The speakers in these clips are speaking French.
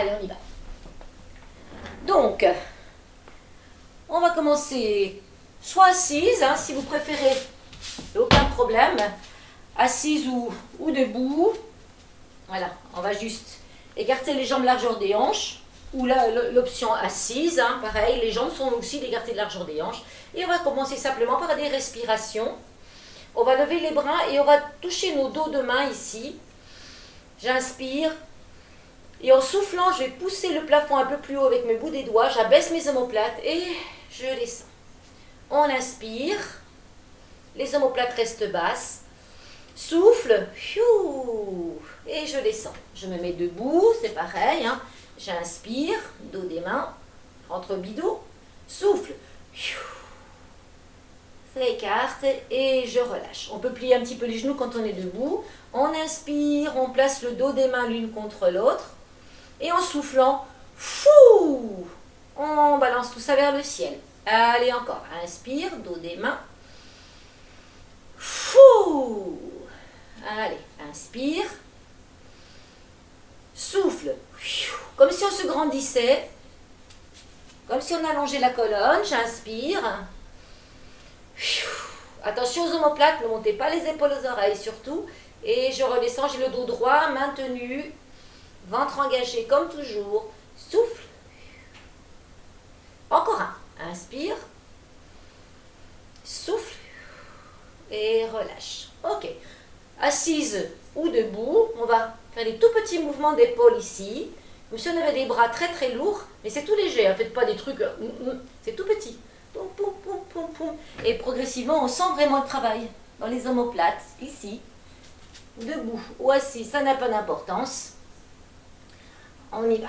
Allez, on y va. Donc, on va commencer soit assise, hein, si vous préférez, aucun problème, assise ou debout. Voilà, on va juste écarter les jambes largeur des hanches, ou l'option assise, hein, pareil, les jambes sont aussi écartées de largeur des hanches. Et on va commencer simplement par des respirations. On va lever les bras et on va toucher nos dos de main ici. J'inspire. Et en soufflant, je vais pousser le plafond un peu plus haut avec mes bouts des doigts. J'abaisse mes omoplates et je descends. On inspire. Les omoplates restent basses. Souffle. Et je descends. Je me mets debout, c'est pareil. Hein. J'inspire, dos des mains, entre bidou. Souffle. Ça écarte et je relâche. On peut plier un petit peu les genoux quand on est debout. On inspire, on place le dos des mains l'une contre l'autre. Et en soufflant, fou, on balance tout ça vers le ciel. Allez encore, inspire, dos des mains. Fou. Allez, inspire. Souffle. Comme si on se grandissait. Comme si on allongeait la colonne. J'inspire. Attention aux omoplates, ne montez pas les épaules aux oreilles surtout. Et je redescends, j'ai le dos droit, maintenu. Ventre engagé comme toujours. Souffle. Encore un. Inspire. Souffle. Et relâche. Ok. Assise ou debout, on va faire des tout petits mouvements d'épaule ici. Comme si on avait des bras très très lourds, mais c'est tout léger, ne faites pas des trucs, c'est tout petit. Poum, poum, poum, poum, poum. Et progressivement, on sent vraiment le travail dans les omoplates, ici, debout ou assis, ça n'a pas d'importance. On y va.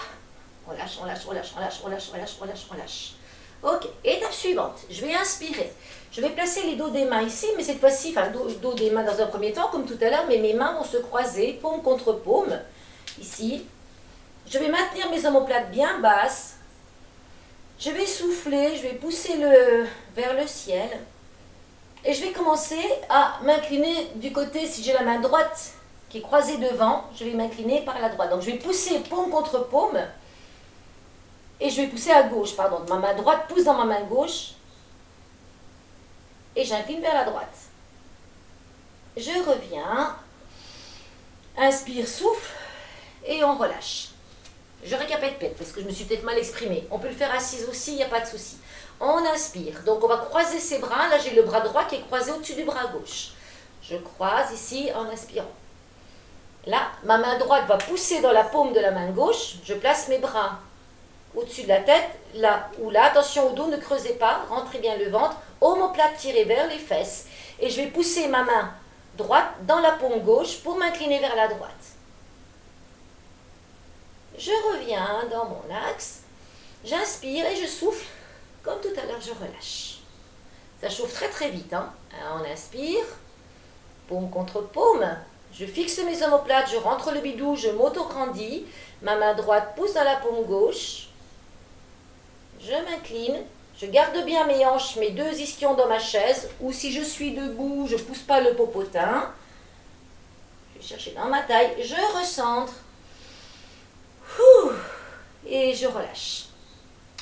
On lâche, on lâche, on lâche, on lâche, on lâche, on lâche, on lâche, on lâche. Ok, étape suivante. Je vais inspirer. Je vais placer les dos des mains ici, mais cette fois-ci, enfin, dos des mains dans un premier temps, comme tout à l'heure, mais mes mains vont se croiser, paume contre paume, ici. Je vais maintenir mes omoplates bien basses. Je vais souffler, je vais pousser vers le ciel. Et je vais commencer à m'incliner du côté, si j'ai la main droite qui est croisée devant, je vais m'incliner par la droite. Donc je vais pousser paume contre paume. Et je vais pousser à gauche, pardon. Ma main droite pousse dans ma main gauche. Et j'incline vers la droite. Je reviens. Inspire, souffle. Et on relâche. Je récapitule parce que je me suis peut-être mal exprimée. On peut le faire assise aussi, il n'y a pas de souci. On inspire. Donc on va croiser ses bras. Là j'ai le bras droit qui est croisé au-dessus du bras gauche. Je croise ici en inspirant. Là, ma main droite va pousser dans la paume de la main gauche. Je place mes bras au-dessus de la tête, là ou là. Attention au dos, ne creusez pas. Rentrez bien le ventre. Omoplate tirée vers les fesses. Et je vais pousser ma main droite dans la paume gauche pour m'incliner vers la droite. Je reviens dans mon axe. J'inspire et je souffle. Comme tout à l'heure, je relâche. Ça chauffe très très vite. Hein. On inspire. Paume contre paume. Je fixe mes omoplates, je rentre le bidou, je m'auto-grandis. Ma main droite pousse dans la paume gauche. Je m'incline. Je garde bien mes hanches, mes deux ischions dans ma chaise. Ou si je suis debout, je ne pousse pas le popotin. Je vais chercher dans ma taille. Je recentre. Et je relâche.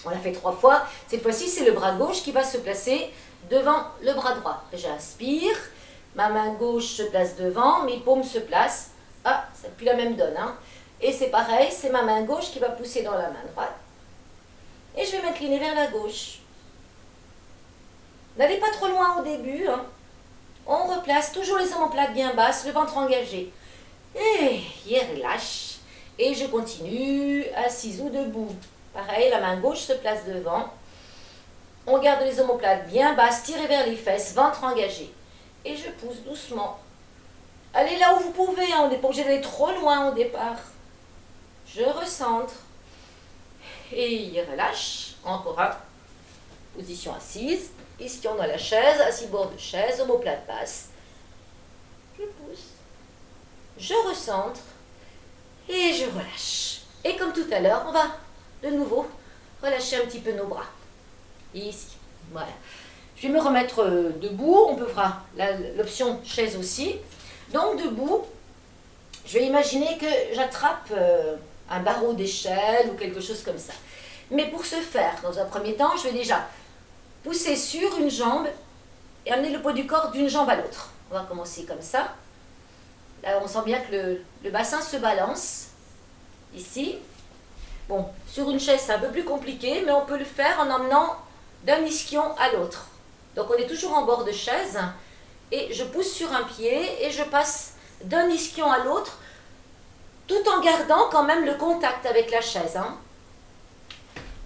On l'a fait 3 fois. Cette fois-ci, c'est le bras gauche qui va se placer devant le bras droit. J'inspire. Ma main gauche se place devant. Mes paumes se placent. Ah, ça n'a plus la même donne. Hein. Et c'est pareil, c'est ma main gauche qui va pousser dans la main droite. Et je vais m'incliner vers la gauche. N'allez pas trop loin au début. Hein. On replace toujours les omoplates bien basses, le ventre engagé. Et relâche. Et je continue, assise ou debout. Pareil, la main gauche se place devant. On garde les omoplates bien basses, tirées vers les fesses, ventre engagé. Et je pousse doucement. Allez là où vous pouvez, hein, on n'est pas obligé d'aller trop loin au départ. Je recentre. Et relâche. Encore un. Position assise. Ischion dans la chaise, assis bord de chaise, omoplate basse. Je pousse. Je recentre. Et je relâche. Et comme tout à l'heure, on va de nouveau relâcher un petit peu nos bras. Ici. Voilà. Je vais me remettre debout. On peut faire l'option chaise aussi. Donc debout, je vais imaginer que j'attrape un barreau d'échelle ou quelque chose comme ça. Mais pour ce faire, dans un premier temps, je vais déjà pousser sur une jambe et amener le poids du corps d'une jambe à l'autre. On va commencer comme ça. Là, on sent bien que le bassin se balance. Ici. Bon, sur une chaise, c'est un peu plus compliqué, mais on peut le faire en emmenant d'un ischion à l'autre. Donc, on est toujours en bord de chaise. Et je pousse sur un pied et je passe d'un ischion à l'autre, tout en gardant quand même le contact avec la chaise. Hein.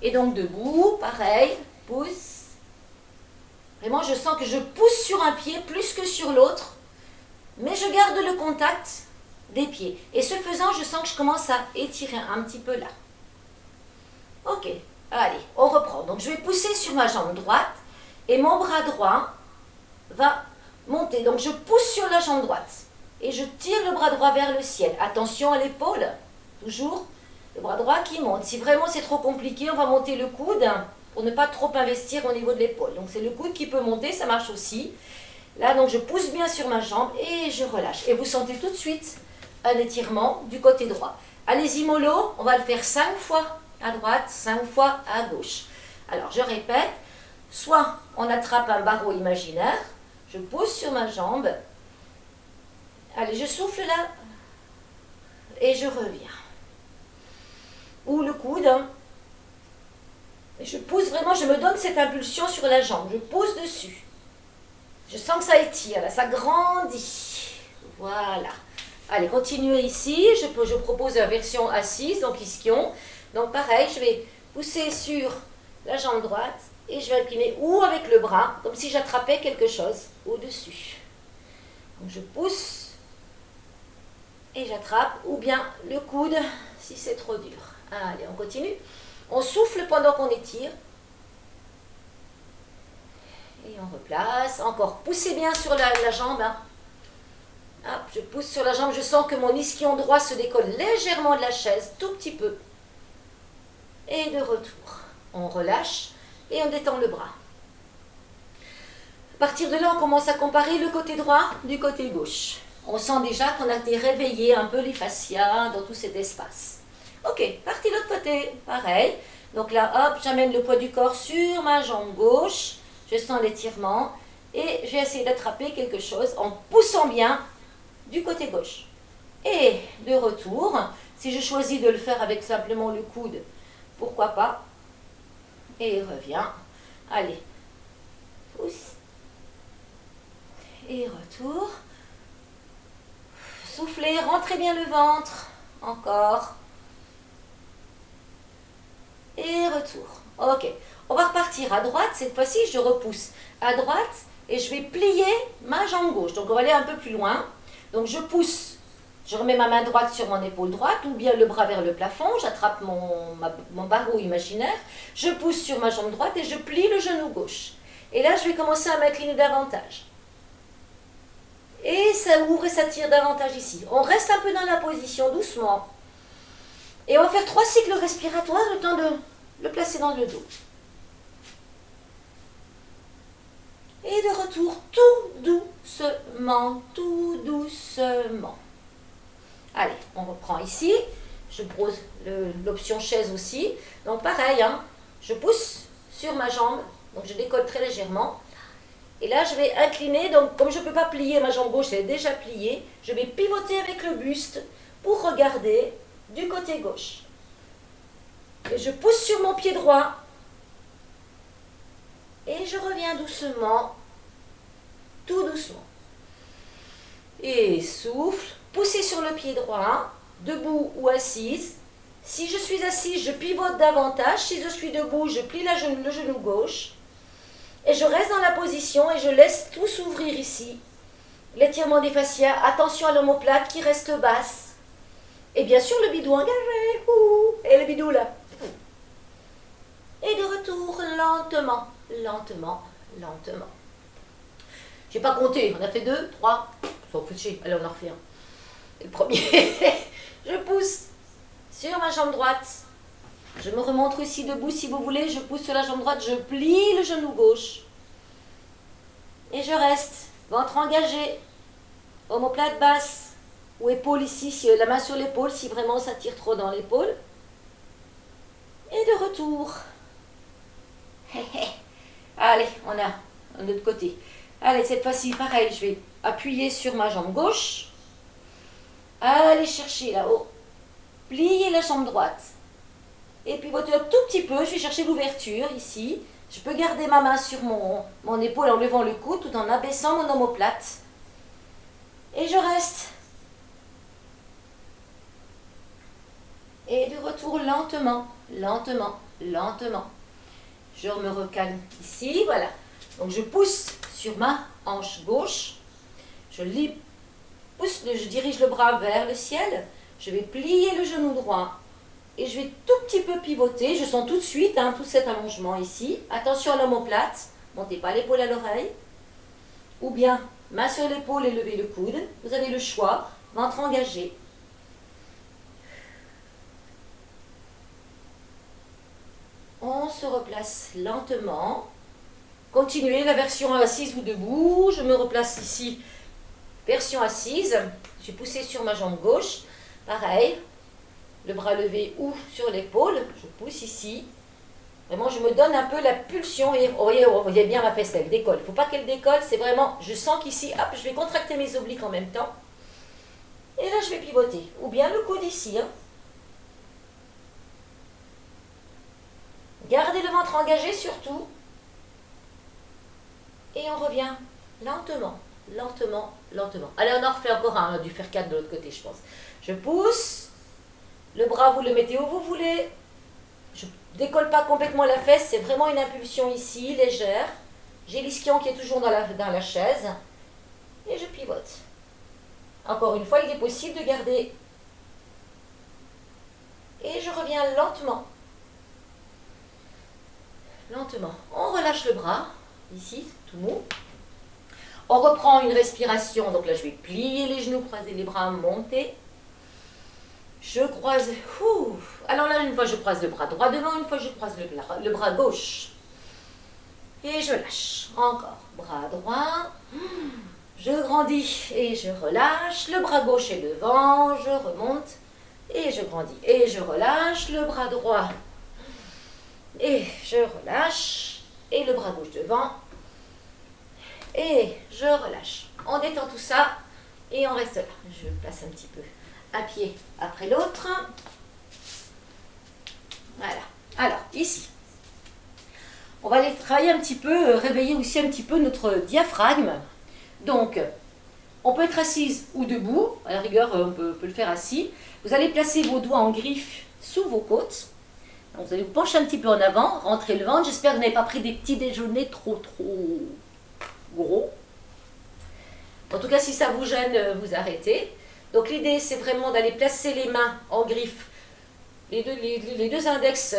Et donc, debout, pareil, pousse. Vraiment, je sens que je pousse sur un pied plus que sur l'autre, mais je garde le contact des pieds. Et ce faisant, je sens que je commence à étirer un petit peu là. Ok, allez, on reprend. Donc, je vais pousser sur ma jambe droite et mon bras droit va monter. Donc, je pousse sur la jambe droite et je tire le bras droit vers le ciel. Attention à l'épaule, toujours le bras droit qui monte. Si vraiment c'est trop compliqué, on va monter le coude pour ne pas trop investir au niveau de l'épaule. Donc, c'est le coude qui peut monter, ça marche aussi. Là, donc, je pousse bien sur ma jambe et je relâche. Et vous sentez tout de suite un étirement du côté droit. Allez-y, mollo, on va le faire 5 fois à droite, 5 fois à gauche. Alors, je répète, soit on attrape un barreau imaginaire, je pousse sur ma jambe, allez, je souffle là, et je reviens. Ou le coude, et je pousse vraiment, je me donne cette impulsion sur la jambe, je pousse dessus. Je sens que ça étire, là, ça grandit. Voilà. Allez, continuez ici. Je propose la version assise, donc ischion. Donc pareil, je vais pousser sur la jambe droite et je vais incliner ou avec le bras, comme si j'attrapais quelque chose au-dessus. Donc je pousse et j'attrape, ou bien le coude si c'est trop dur. Allez, on continue. On souffle pendant qu'on étire. Et on replace. Encore, poussez bien sur la jambe. Hein. Hop, je pousse sur la jambe. Je sens que mon ischion droit se décolle légèrement de la chaise, tout petit peu. Et de retour. On relâche et on détend le bras. À partir de là, on commence à comparer le côté droit du côté gauche. On sent déjà qu'on a été réveillé un peu les fascias dans tout cet espace. Ok, partie de l'autre côté. Pareil. Donc là, hop, j'amène le poids du corps sur ma jambe gauche. Je sens l'étirement et je vais essayer d'attraper quelque chose en poussant bien du côté gauche. Et de retour, si je choisis de le faire avec simplement le coude, pourquoi pas. Et reviens. Allez, pousse. Et retour. Soufflez, rentrez bien le ventre. Encore. Et retour. Ok. On va repartir à droite, cette fois-ci je repousse à droite et je vais plier ma jambe gauche. Donc on va aller un peu plus loin. Donc je pousse, je remets ma main droite sur mon épaule droite ou bien le bras vers le plafond, j'attrape mon barreau imaginaire, je pousse sur ma jambe droite et je plie le genou gauche. Et là je vais commencer à m'incliner davantage. Et ça ouvre et ça tire davantage ici. On reste un peu dans la position doucement. Et on va faire 3 cycles respiratoires, le temps de le placer dans le dos. Et de retour, tout doucement, tout doucement. Allez, on reprend ici. Je pose l'option chaise aussi. Donc pareil, hein, je pousse sur ma jambe. Donc je décolle très légèrement. Et là, je vais incliner. Donc comme je ne peux pas plier ma jambe gauche, elle est déjà pliée. Je vais pivoter avec le buste pour regarder du côté gauche. Et je pousse sur mon pied droit. Et je reviens doucement, tout doucement. Et souffle, poussez sur le pied droit, debout ou assise. Si je suis assise, je pivote davantage. Si je suis debout, je plie le genou gauche. Et je reste dans la position et je laisse tout s'ouvrir ici. L'étirement des fascias, attention à l'omoplate qui reste basse. Et bien sûr le bidou engagé. Et le bidou là. Et de retour lentement. Lentement, lentement. Je n'ai pas compté. On a fait 2, 3. S'en fiche. Allez, on en refait un. Le premier. Je pousse sur ma jambe droite. Je me remonte ici debout si vous voulez. Je pousse sur la jambe droite. Je plie le genou gauche. Et je reste. Ventre engagé. Omoplate basse. Ou épaule ici, la main sur l'épaule, si vraiment ça tire trop dans l'épaule. Et de retour. Allez, on a un autre côté. Allez, cette fois-ci, pareil, je vais appuyer sur ma jambe gauche. Allez chercher là-haut. Plier la jambe droite. Et pivoter un tout petit peu. Je vais chercher l'ouverture ici. Je peux garder ma main sur mon épaule en levant le coude tout en abaissant mon omoplate. Et je reste. Et de retour lentement, lentement, lentement. Je me recalme ici, voilà. Donc je pousse sur ma hanche gauche. Je dirige le bras vers le ciel. Je vais plier le genou droit. Et je vais tout petit peu pivoter. Je sens tout de suite tout cet allongement ici. Attention à l'omoplate. Montez pas l'épaule à l'oreille. Ou bien, main sur l'épaule et levez le coude. Vous avez le choix. Ventre engagé. On se replace lentement. Continuez la version assise ou debout. Je me replace ici. Version assise. Je vais pousser sur ma jambe gauche. Pareil. Le bras levé ou sur l'épaule. Je pousse ici. Vraiment, je me donne un peu la pulsion. Et vous voyez bien ma fesse, elle décolle. Il ne faut pas qu'elle décolle. C'est vraiment, je sens qu'ici, hop, je vais contracter mes obliques en même temps. Et là, je vais pivoter. Ou bien le coude ici. Gardez le ventre engagé surtout. Et on revient lentement, lentement, lentement. Allez, on en refait encore un. On a dû faire 4 de l'autre côté, je pense. Je pousse. Le bras, vous le mettez où vous voulez. Je ne décolle pas complètement la fesse. C'est vraiment une impulsion ici, légère. J'ai l'ischio qui est toujours dans la chaise. Et je pivote. Encore une fois, il est possible de garder. Et je reviens lentement. Lentement. On relâche le bras. Ici, tout mou. On reprend une respiration. Donc là, je vais plier les genoux, croiser les bras, monter. Je croise. Alors là, une fois, je croise le bras droit devant. Une fois, je croise le bras gauche. Et je lâche. Encore. Bras droit. Je grandis et je relâche. Le bras gauche est devant. Je remonte. Et je grandis. Et je relâche. Le bras droit. Et je relâche. Et le bras gauche devant. Et je relâche. On détend tout ça. Et on reste là. Je place un petit peu un pied après l'autre. Voilà. Alors, ici. On va aller travailler un petit peu, réveiller aussi un petit peu notre diaphragme. Donc, on peut être assise ou debout. À la rigueur, on peut le faire assis. Vous allez placer vos doigts en griffe sous vos côtes. Donc, vous allez vous pencher un petit peu en avant, rentrer le ventre. J'espère que vous n'avez pas pris des petits déjeuners trop gros. En tout cas, si ça vous gêne, vous arrêtez. Donc l'idée, c'est vraiment d'aller placer les mains en griffe, les deux index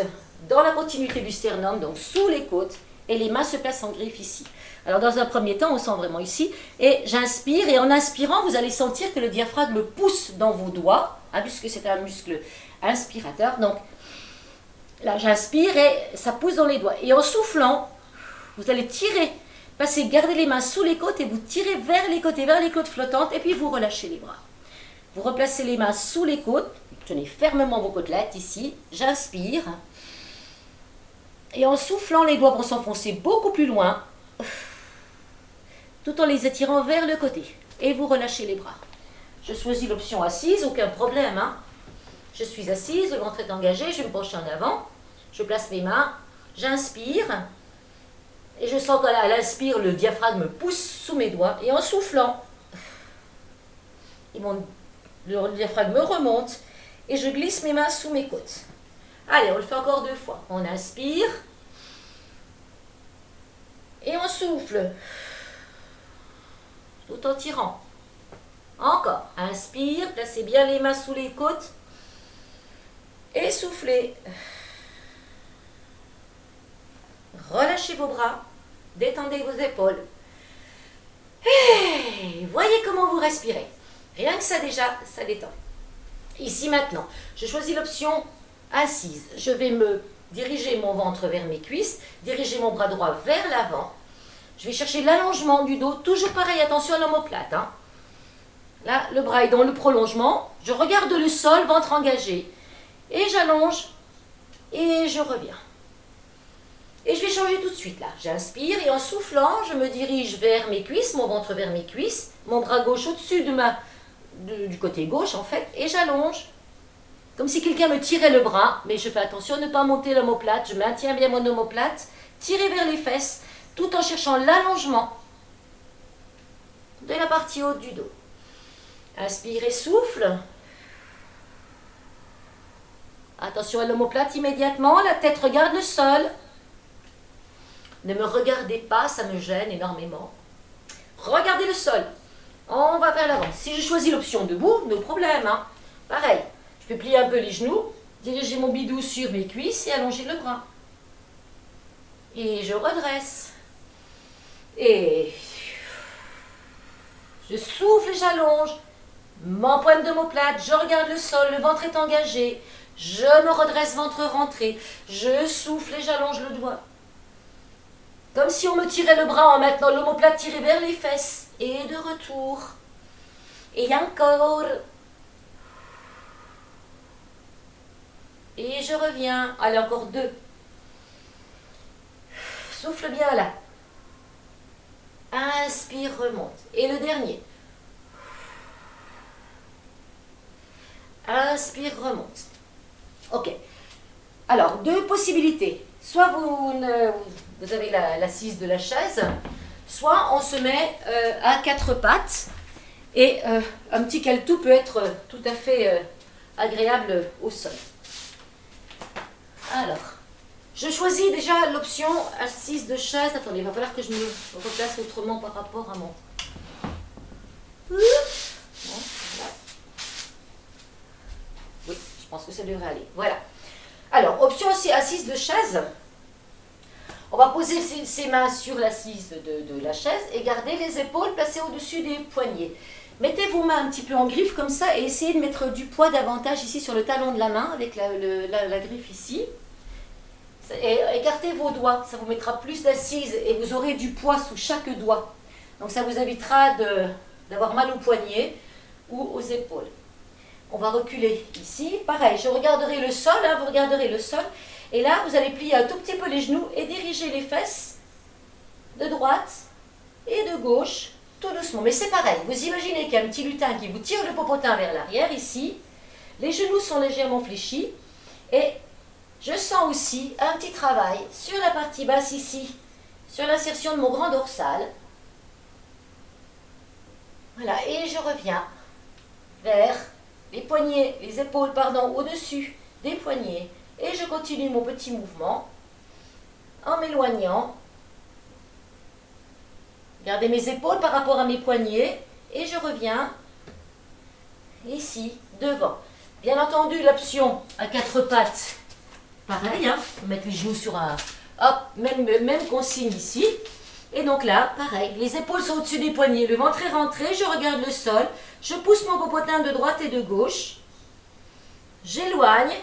dans la continuité du sternum, donc sous les côtes, et les mains se placent en griffe ici. Alors dans un premier temps, on sent vraiment ici, et j'inspire, et en inspirant, vous allez sentir que le diaphragme pousse dans vos doigts, puisque c'est un muscle inspirateur. Donc là, j'inspire, et ça pousse dans les doigts. Et en soufflant, vous allez tirer, gardez les mains sous les côtes, et vous tirez vers les côtes flottantes, et puis vous relâchez les bras. Vous replacez les mains sous les côtes, tenez fermement vos côtelettes ici, j'inspire. Et en soufflant, les doigts vont s'enfoncer beaucoup plus loin, tout en les étirant vers le côté. Et vous relâchez les bras. Je choisis l'option assise, aucun problème. Je suis assise, le ventre est engagé, je me penche en avant. Je place mes mains, j'inspire. Et je sens qu'à l'inspire, le diaphragme pousse sous mes doigts. Et en soufflant, le diaphragme remonte et je glisse mes mains sous mes côtes. Allez, on le fait encore 2 fois. On inspire et on souffle tout en tirant. Encore. Inspire, placez bien les mains sous les côtes et soufflez. Relâchez vos bras, détendez vos épaules. Et voyez comment vous respirez. Rien que ça déjà, ça détend. Ici maintenant, je choisis l'option assise. Je vais me diriger mon ventre vers mes cuisses, diriger mon bras droit vers l'avant. Je vais chercher l'allongement du dos, toujours pareil, attention à l'omoplate. Là, le bras est dans le prolongement. Je regarde le sol, ventre engagé. Et j'allonge. Et je reviens. Et je vais changer tout de suite là. J'inspire et en soufflant, je me dirige vers mes cuisses, mon ventre vers mes cuisses, mon bras gauche au-dessus du côté gauche en fait, et j'allonge. Comme si quelqu'un me tirait le bras, mais je fais attention à ne pas monter l'omoplate, je maintiens bien mon omoplate, tirer vers les fesses, tout en cherchant l'allongement de la partie haute du dos. Inspire et souffle. Attention à l'omoplate immédiatement, la tête regarde le sol. Ne me regardez pas, ça me gêne énormément. Regardez le sol. On va vers l'avant. Si je choisis l'option debout, no problème. Hein. Pareil, je peux plier un peu les genoux, diriger mon bidou sur mes cuisses et allonger le bras. Et je redresse. Et je souffle et j'allonge. M'empoigne d'omoplate, je regarde le sol, le ventre est engagé. Je me redresse, ventre rentré. Je souffle et j'allonge le doigt. Comme si on me tirait le bras en maintenant l'omoplate tirée vers les fesses. Et de retour. Et encore. Et je reviens. Allez, encore 2. Souffle bien là. Inspire, remonte. Et le dernier. Inspire, remonte. Ok. Alors, 2 possibilités. Soit vous avez l'assise de la chaise, soit on se met à 4 pattes. Et un petit caletou peut être tout à fait agréable au sol. Alors, je choisis déjà l'option assise de chaise. Attendez, il va falloir que je me replace autrement par rapport à mon... Bon, voilà. Oui, je pense que ça devrait aller. Voilà. Alors, option aussi assise de chaise. On va poser ses mains sur l'assise de la chaise et garder les épaules placées au-dessus des poignets. Mettez vos mains un petit peu en griffe comme ça et essayez de mettre du poids davantage ici sur le talon de la main avec la griffe ici. Et écartez vos doigts, ça vous mettra plus d'assise et vous aurez du poids sous chaque doigt. Donc ça vous évitera d'avoir mal aux poignets ou aux épaules. On va reculer ici. Pareil, je regarderai le sol, hein, vous regarderez le sol. Et là, vous allez plier un tout petit peu les genoux et diriger les fesses de droite et de gauche, tout doucement. Mais c'est pareil, vous imaginez qu'il y a un petit lutin qui vous tire le popotin vers l'arrière ici. Les genoux sont légèrement fléchis. Et je sens aussi un petit travail sur la partie basse ici, sur l'insertion de mon grand dorsal. Voilà, et je reviens vers les poignets, les épaules, pardon, au-dessus des poignets. Et je continue mon petit mouvement en m'éloignant. Gardez mes épaules par rapport à mes poignets. Et je reviens ici, devant. Bien entendu, l'option à 4 pattes, pareil, hein, mettre les genoux sur un... Hop, même consigne ici. Et donc là, pareil, les épaules sont au-dessus des poignets, le ventre est rentré, je regarde le sol, je pousse mon popotin de droite et de gauche. J'éloigne.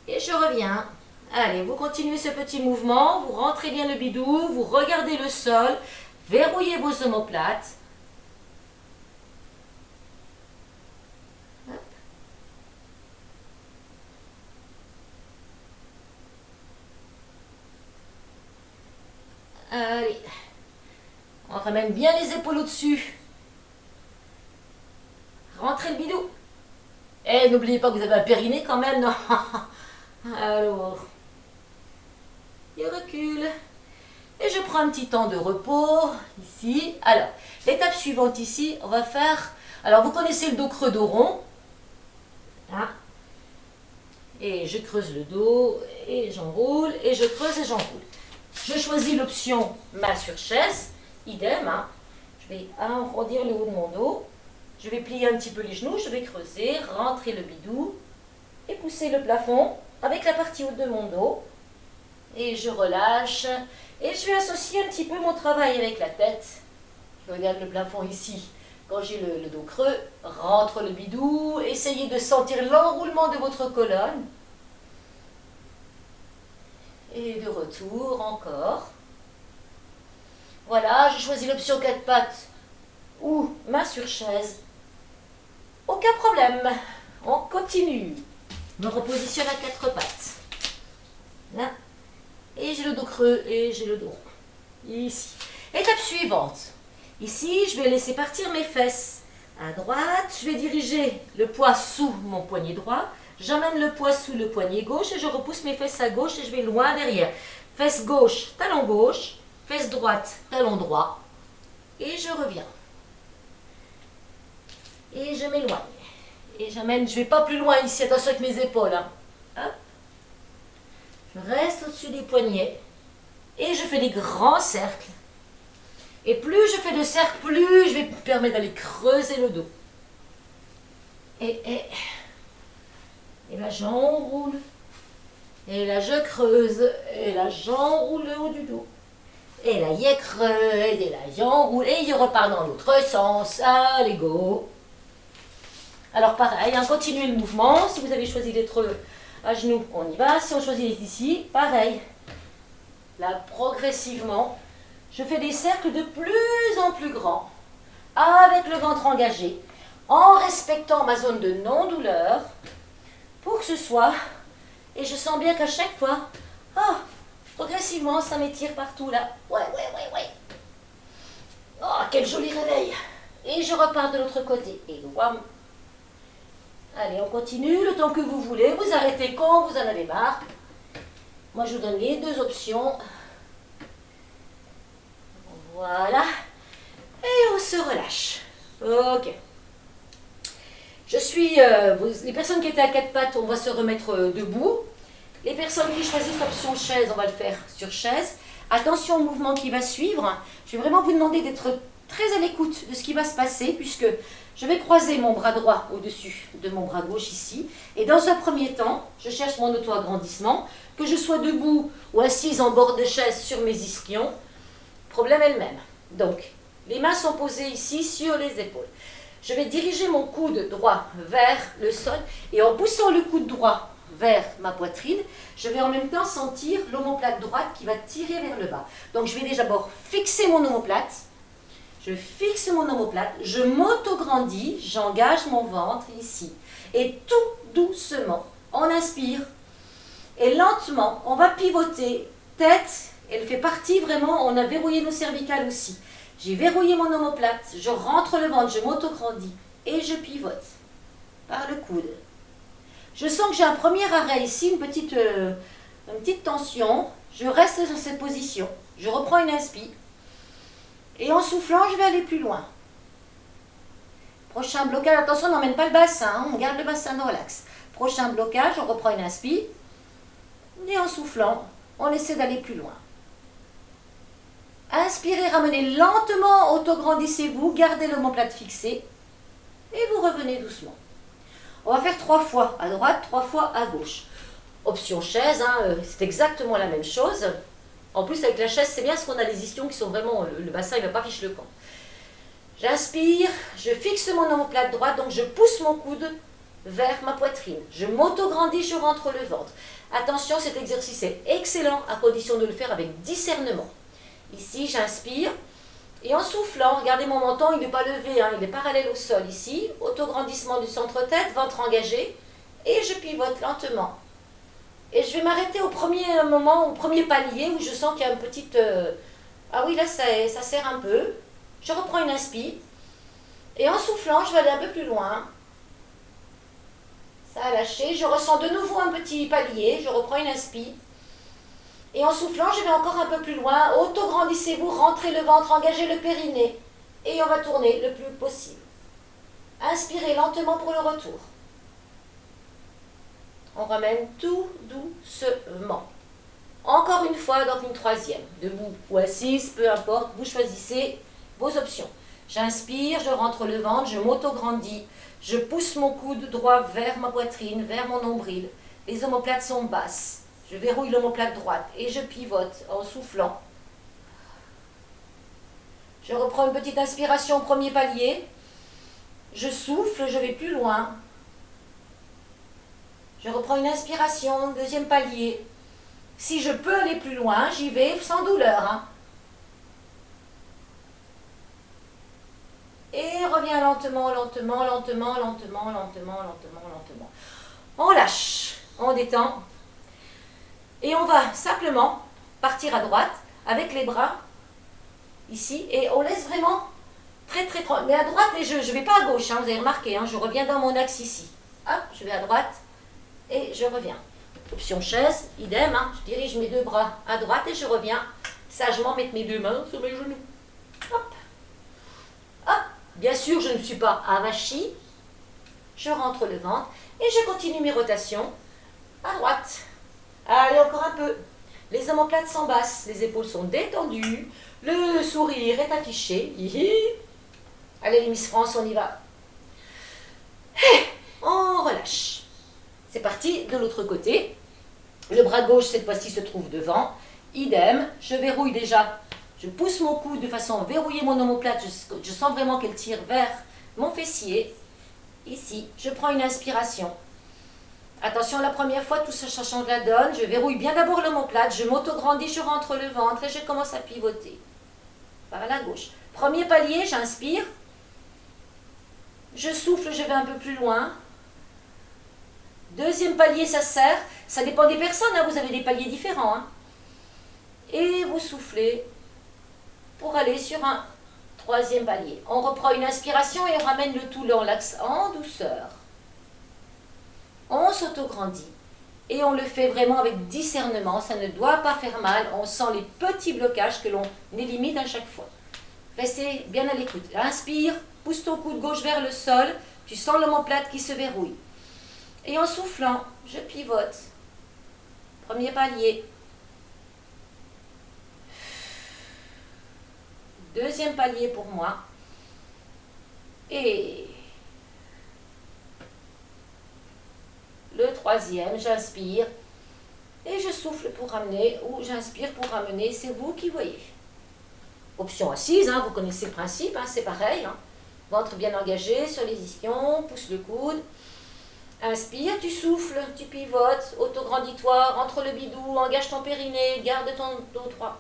Et je reviens. Allez, vous continuez ce petit mouvement, vous rentrez bien le bidou, vous regardez le sol, verrouillez vos omoplates. Hop. Allez, on ramène bien les épaules au-dessus. Rentrez le bidou. Et n'oubliez pas que vous avez un périnée quand même, non? Alors, je recule. Et je prends un petit temps de repos, ici. Alors, l'étape suivante ici, on va faire... Alors, vous connaissez le dos creux, dos rond. Là. Et je creuse le dos, et j'enroule, et je creuse et j'enroule. Je choisis l'option main sur chaise, idem. Hein. Je vais arrondir le haut de mon dos. Je vais plier un petit peu les genoux, je vais creuser, rentrer le bidou et pousser le plafond avec la partie haute de mon dos. Et je relâche. Et je vais associer un petit peu mon travail avec la tête. Je regarde le plafond ici. Quand j'ai le dos creux, rentre le bidou. Essayez de sentir l'enroulement de votre colonne. Et de retour encore. Voilà, j'ai choisi l'option 4 pattes ou main sur chaise, aucun problème. On continue. Je me repositionne à quatre pattes. Là. Et j'ai le dos creux et j'ai le dos rond. Ici. Étape suivante. Ici, je vais laisser partir mes fesses. À droite, je vais diriger le poids sous mon poignet droit. J'amène le poids sous le poignet gauche et je repousse mes fesses à gauche et je vais loin derrière. Fesse gauche, talon gauche. Fesse droite, talon droit. Et je reviens. Et je m'éloigne. Et j'amène, je ne vais pas plus loin ici, attention avec mes épaules. Hein. Hop. Je reste au-dessus des poignets. Et je fais des grands cercles. Et plus je fais de cercles, plus je vais me permettre d'aller creuser le dos. Et là j'enroule. Et là je creuse. Et là j'enroule le haut du dos. Et là il creuse. Et là j'enroule. Et il repart dans l'autre sens. Allez, go. Alors pareil, hein, continuez le mouvement. Si vous avez choisi d'être à genoux, on y va. Si on choisit d'être ici, pareil. Là, progressivement, je fais des cercles de plus en plus grands, avec le ventre engagé, en respectant ma zone de non-douleur, pour que ce soit, et je sens bien qu'à chaque fois, progressivement, ça m'étire partout là. Ouais. Oh, quel joli réveil. Et je repars de l'autre côté. Et wham. Allez, on continue le temps que vous voulez. Vous arrêtez quand vous en avez marre. Moi, je vous donne les deux options. Voilà. Et on se relâche. Ok. Je suis... les personnes qui étaient à quatre pattes, on va se remettre debout. Les personnes qui choisissent l'option chaise, on va le faire sur chaise. Attention au mouvement qui va suivre. Je vais vraiment vous demander d'être très à l'écoute de ce qui va se passer, puisque je vais croiser mon bras droit au-dessus de mon bras gauche ici. Et dans un premier temps, je cherche mon auto-agrandissement. Que je sois debout ou assise en bord de chaise sur mes ischions, problème est le même. Donc, les mains sont posées ici sur les épaules. Je vais diriger mon coude droit vers le sol et en poussant le coude droit vers ma poitrine, je vais en même temps sentir l'omoplate droite qui va tirer vers le bas. Donc, je vais déjà d'abord fixer mon omoplate. Je fixe mon omoplate, je m'auto-grandis, j'engage mon ventre ici. Et tout doucement, on inspire. Et lentement, on va pivoter, tête, elle fait partie vraiment, on a verrouillé nos cervicales aussi. J'ai verrouillé mon omoplate, je rentre le ventre, je m'auto-grandis et je pivote par le coude. Je sens que j'ai un premier arrêt ici, une petite tension. Je reste dans cette position. Je reprends une inspire. Et en soufflant, je vais aller plus loin. Prochain blocage, attention, on n'emmène pas le bassin, on garde le bassin de relax. Prochain blocage, on reprend une inspire. Et en soufflant, on essaie d'aller plus loin. Inspirez, ramenez lentement, auto-grandissez-vous, gardez l'omoplate fixée et vous revenez doucement. On va faire 3 fois à droite, 3 fois à gauche. Option chaise, hein, c'est exactement la même chose. En plus, avec la chaise, c'est bien parce qu'on a les ischions qui sont vraiment... Le bassin, il ne va pas ficher le camp. J'inspire, je fixe mon omoplate droite, donc je pousse mon coude vers ma poitrine. Je m'auto-grandis, je rentre le ventre. Attention, cet exercice est excellent à condition de le faire avec discernement. Ici, j'inspire. Et en soufflant, regardez mon menton, il n'est pas levé, hein, il est parallèle au sol ici. Auto-grandissement du centre-tête, ventre engagé. Et je pivote lentement. Et je vais m'arrêter au premier moment, au premier palier où je sens qu'il y a une petite... Ah oui, là, ça serre un peu. Je reprends une inspire. Et en soufflant, je vais aller un peu plus loin. Ça a lâché. Je ressens de nouveau un petit palier. Je reprends une inspire. Et en soufflant, je vais encore un peu plus loin. Auto-grandissez-vous, rentrez le ventre, engagez le périnée. Et on va tourner le plus possible. Inspirez lentement pour le retour. On ramène tout doucement. Encore une fois, donc une troisième. Debout ou assise, peu importe, vous choisissez vos options. J'inspire, je rentre le ventre, je m'auto-grandis. Je pousse mon coude droit vers ma poitrine, vers mon nombril. Les omoplates sont basses. Je verrouille l'omoplate droite et je pivote en soufflant. Je reprends une petite inspiration au premier palier. Je souffle, je vais plus loin. Je reprends une inspiration, deuxième palier. Si je peux aller plus loin, j'y vais sans douleur. Hein. Et lentement, lentement, lentement, lentement, lentement, lentement, lentement. On lâche, on détend. Et on va simplement partir à droite avec les bras ici. Et on laisse vraiment très très proche. Mais à droite, et je ne vais pas à gauche, hein, vous avez remarqué, hein, je reviens dans mon axe ici. Hop, je vais à droite et je reviens. Option chaise, idem, hein, je dirige mes deux bras à droite et je reviens sagement mettre mes deux mains sur mes genoux. Hop, hop. Bien sûr, je ne suis pas avachie. Je rentre le ventre et je continue mes rotations à droite. Allez, encore un peu. Les omoplates s'embassent, les épaules sont détendues, le sourire est affiché. Hihi. Allez, les Miss France, on y va. On relâche. C'est parti de l'autre côté. Le bras gauche, cette fois-ci, se trouve devant. Idem, je verrouille déjà. Je pousse mon coude de façon à verrouiller mon omoplate. Je sens vraiment qu'elle tire vers mon fessier. Ici, je prends une inspiration. Attention, la première fois, tout ça change la donne. Je verrouille bien d'abord l'omoplate. Je m'auto-grandis, je rentre le ventre et je commence à pivoter. Par la gauche. Premier palier, j'inspire. Je souffle, je vais un peu plus loin. Deuxième palier, ça serre. Ça dépend des personnes, hein, vous avez des paliers différents. Hein. Et vous soufflez pour aller sur un troisième palier. On reprend une inspiration et on ramène le tout dans l'axe en douceur. On s'auto-grandit. Et on le fait vraiment avec discernement. Ça ne doit pas faire mal. On sent les petits blocages que l'on élimine à chaque fois. Restez bien à l'écoute. Inspire, pousse ton coude gauche vers le sol. Tu sens l'omoplate qui se verrouille. Et en soufflant, je pivote. Premier palier. Deuxième palier pour moi. Et le troisième, j'inspire. Et je souffle pour ramener, ou j'inspire pour ramener, c'est vous qui voyez. Option assise, hein, vous connaissez le principe, hein, c'est pareil. Hein. Ventre bien engagé sur les ischions, pousse le coude. Inspire, tu souffles, tu pivotes, autograndis-toi, rentre le bidou, engage ton périnée, garde ton dos droit.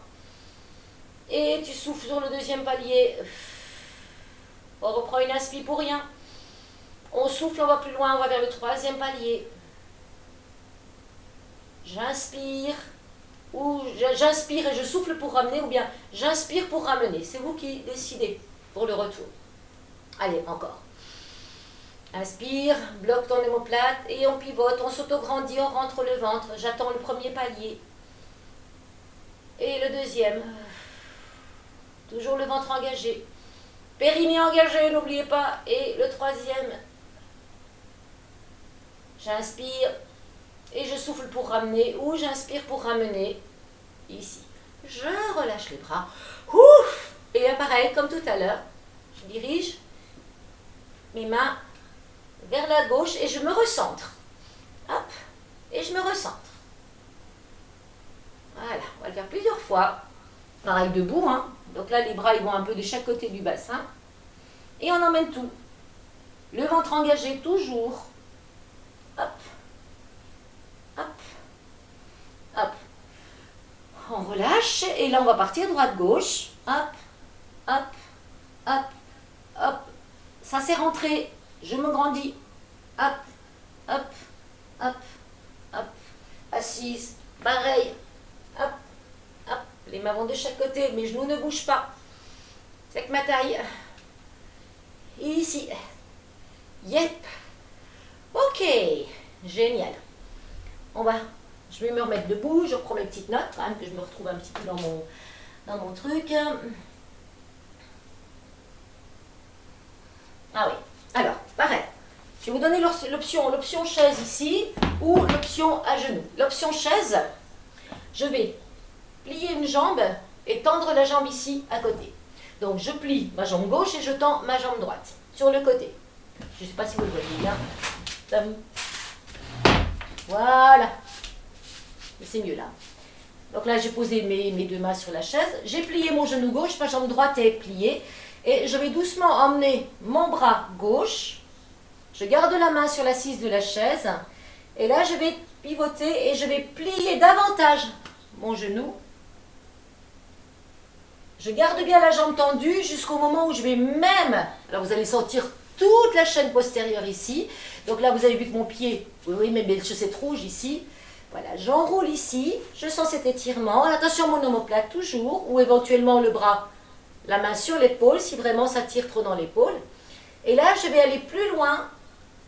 Et tu souffles sur le deuxième palier. On reprend une inspire pour rien. On souffle, on va plus loin, on va vers le troisième palier. J'inspire, ou j'inspire et je souffle pour ramener, ou bien j'inspire pour ramener. C'est vous qui décidez pour le retour. Allez, encore. Inspire, bloque ton omoplate et on pivote, on s'auto-grandit, on rentre le ventre. J'attends le premier palier. Et le deuxième. Toujours le ventre engagé. Périnée engagé, n'oubliez pas. Et le troisième. J'inspire et je souffle pour ramener ou j'inspire pour ramener. Ici. Je relâche les bras. Ouf! Et là, pareil, comme tout à l'heure, je dirige mes mains vers la gauche et je me recentre. Hop, et je me recentre. Voilà, on va le faire plusieurs fois. Pareil debout, hein. Donc là, les bras ils vont un peu de chaque côté du bassin. Et on emmène tout. Le ventre engagé toujours. Hop, hop, hop. On relâche et là on va partir droite-gauche. Hop, hop, hop, hop. Ça c'est rentré. Je me grandis. Hop, hop, hop, hop. Assise. Pareil. Hop, hop. Les mains vont de chaque côté. Mes genoux ne bougent pas. C'est avec ma taille. Ici. Yep. Ok. Génial. Je vais me remettre debout. Je reprends mes petites notes. Quand même que je me retrouve un petit peu dans mon truc. Ah oui. Alors, pareil. Je vais vous donner l'option chaise ici ou l'option à genoux. L'option chaise, je vais plier une jambe et tendre la jambe ici à côté. Donc, je plie ma jambe gauche et je tends ma jambe droite sur le côté. Je ne sais pas si vous le voyez bien. Voilà. C'est mieux là. Donc là, j'ai posé mes deux mains sur la chaise. J'ai plié mon genou gauche, ma jambe droite est pliée. Et je vais doucement emmener mon bras gauche. Je garde la main sur l'assise de la chaise. Et là, je vais pivoter et je vais plier davantage mon genou. Je garde bien la jambe tendue jusqu'au moment où je vais même... Alors vous allez sentir toute la chaîne postérieure ici. Donc là, vous avez vu que mon pied... Oui, mais mes chaussettes rouges ici. Voilà, j'enroule ici. Je sens cet étirement. Attention, mon omoplate toujours. Ou éventuellement le bras, la main sur l'épaule, si vraiment ça tire trop dans l'épaule. Et là, je vais aller plus loin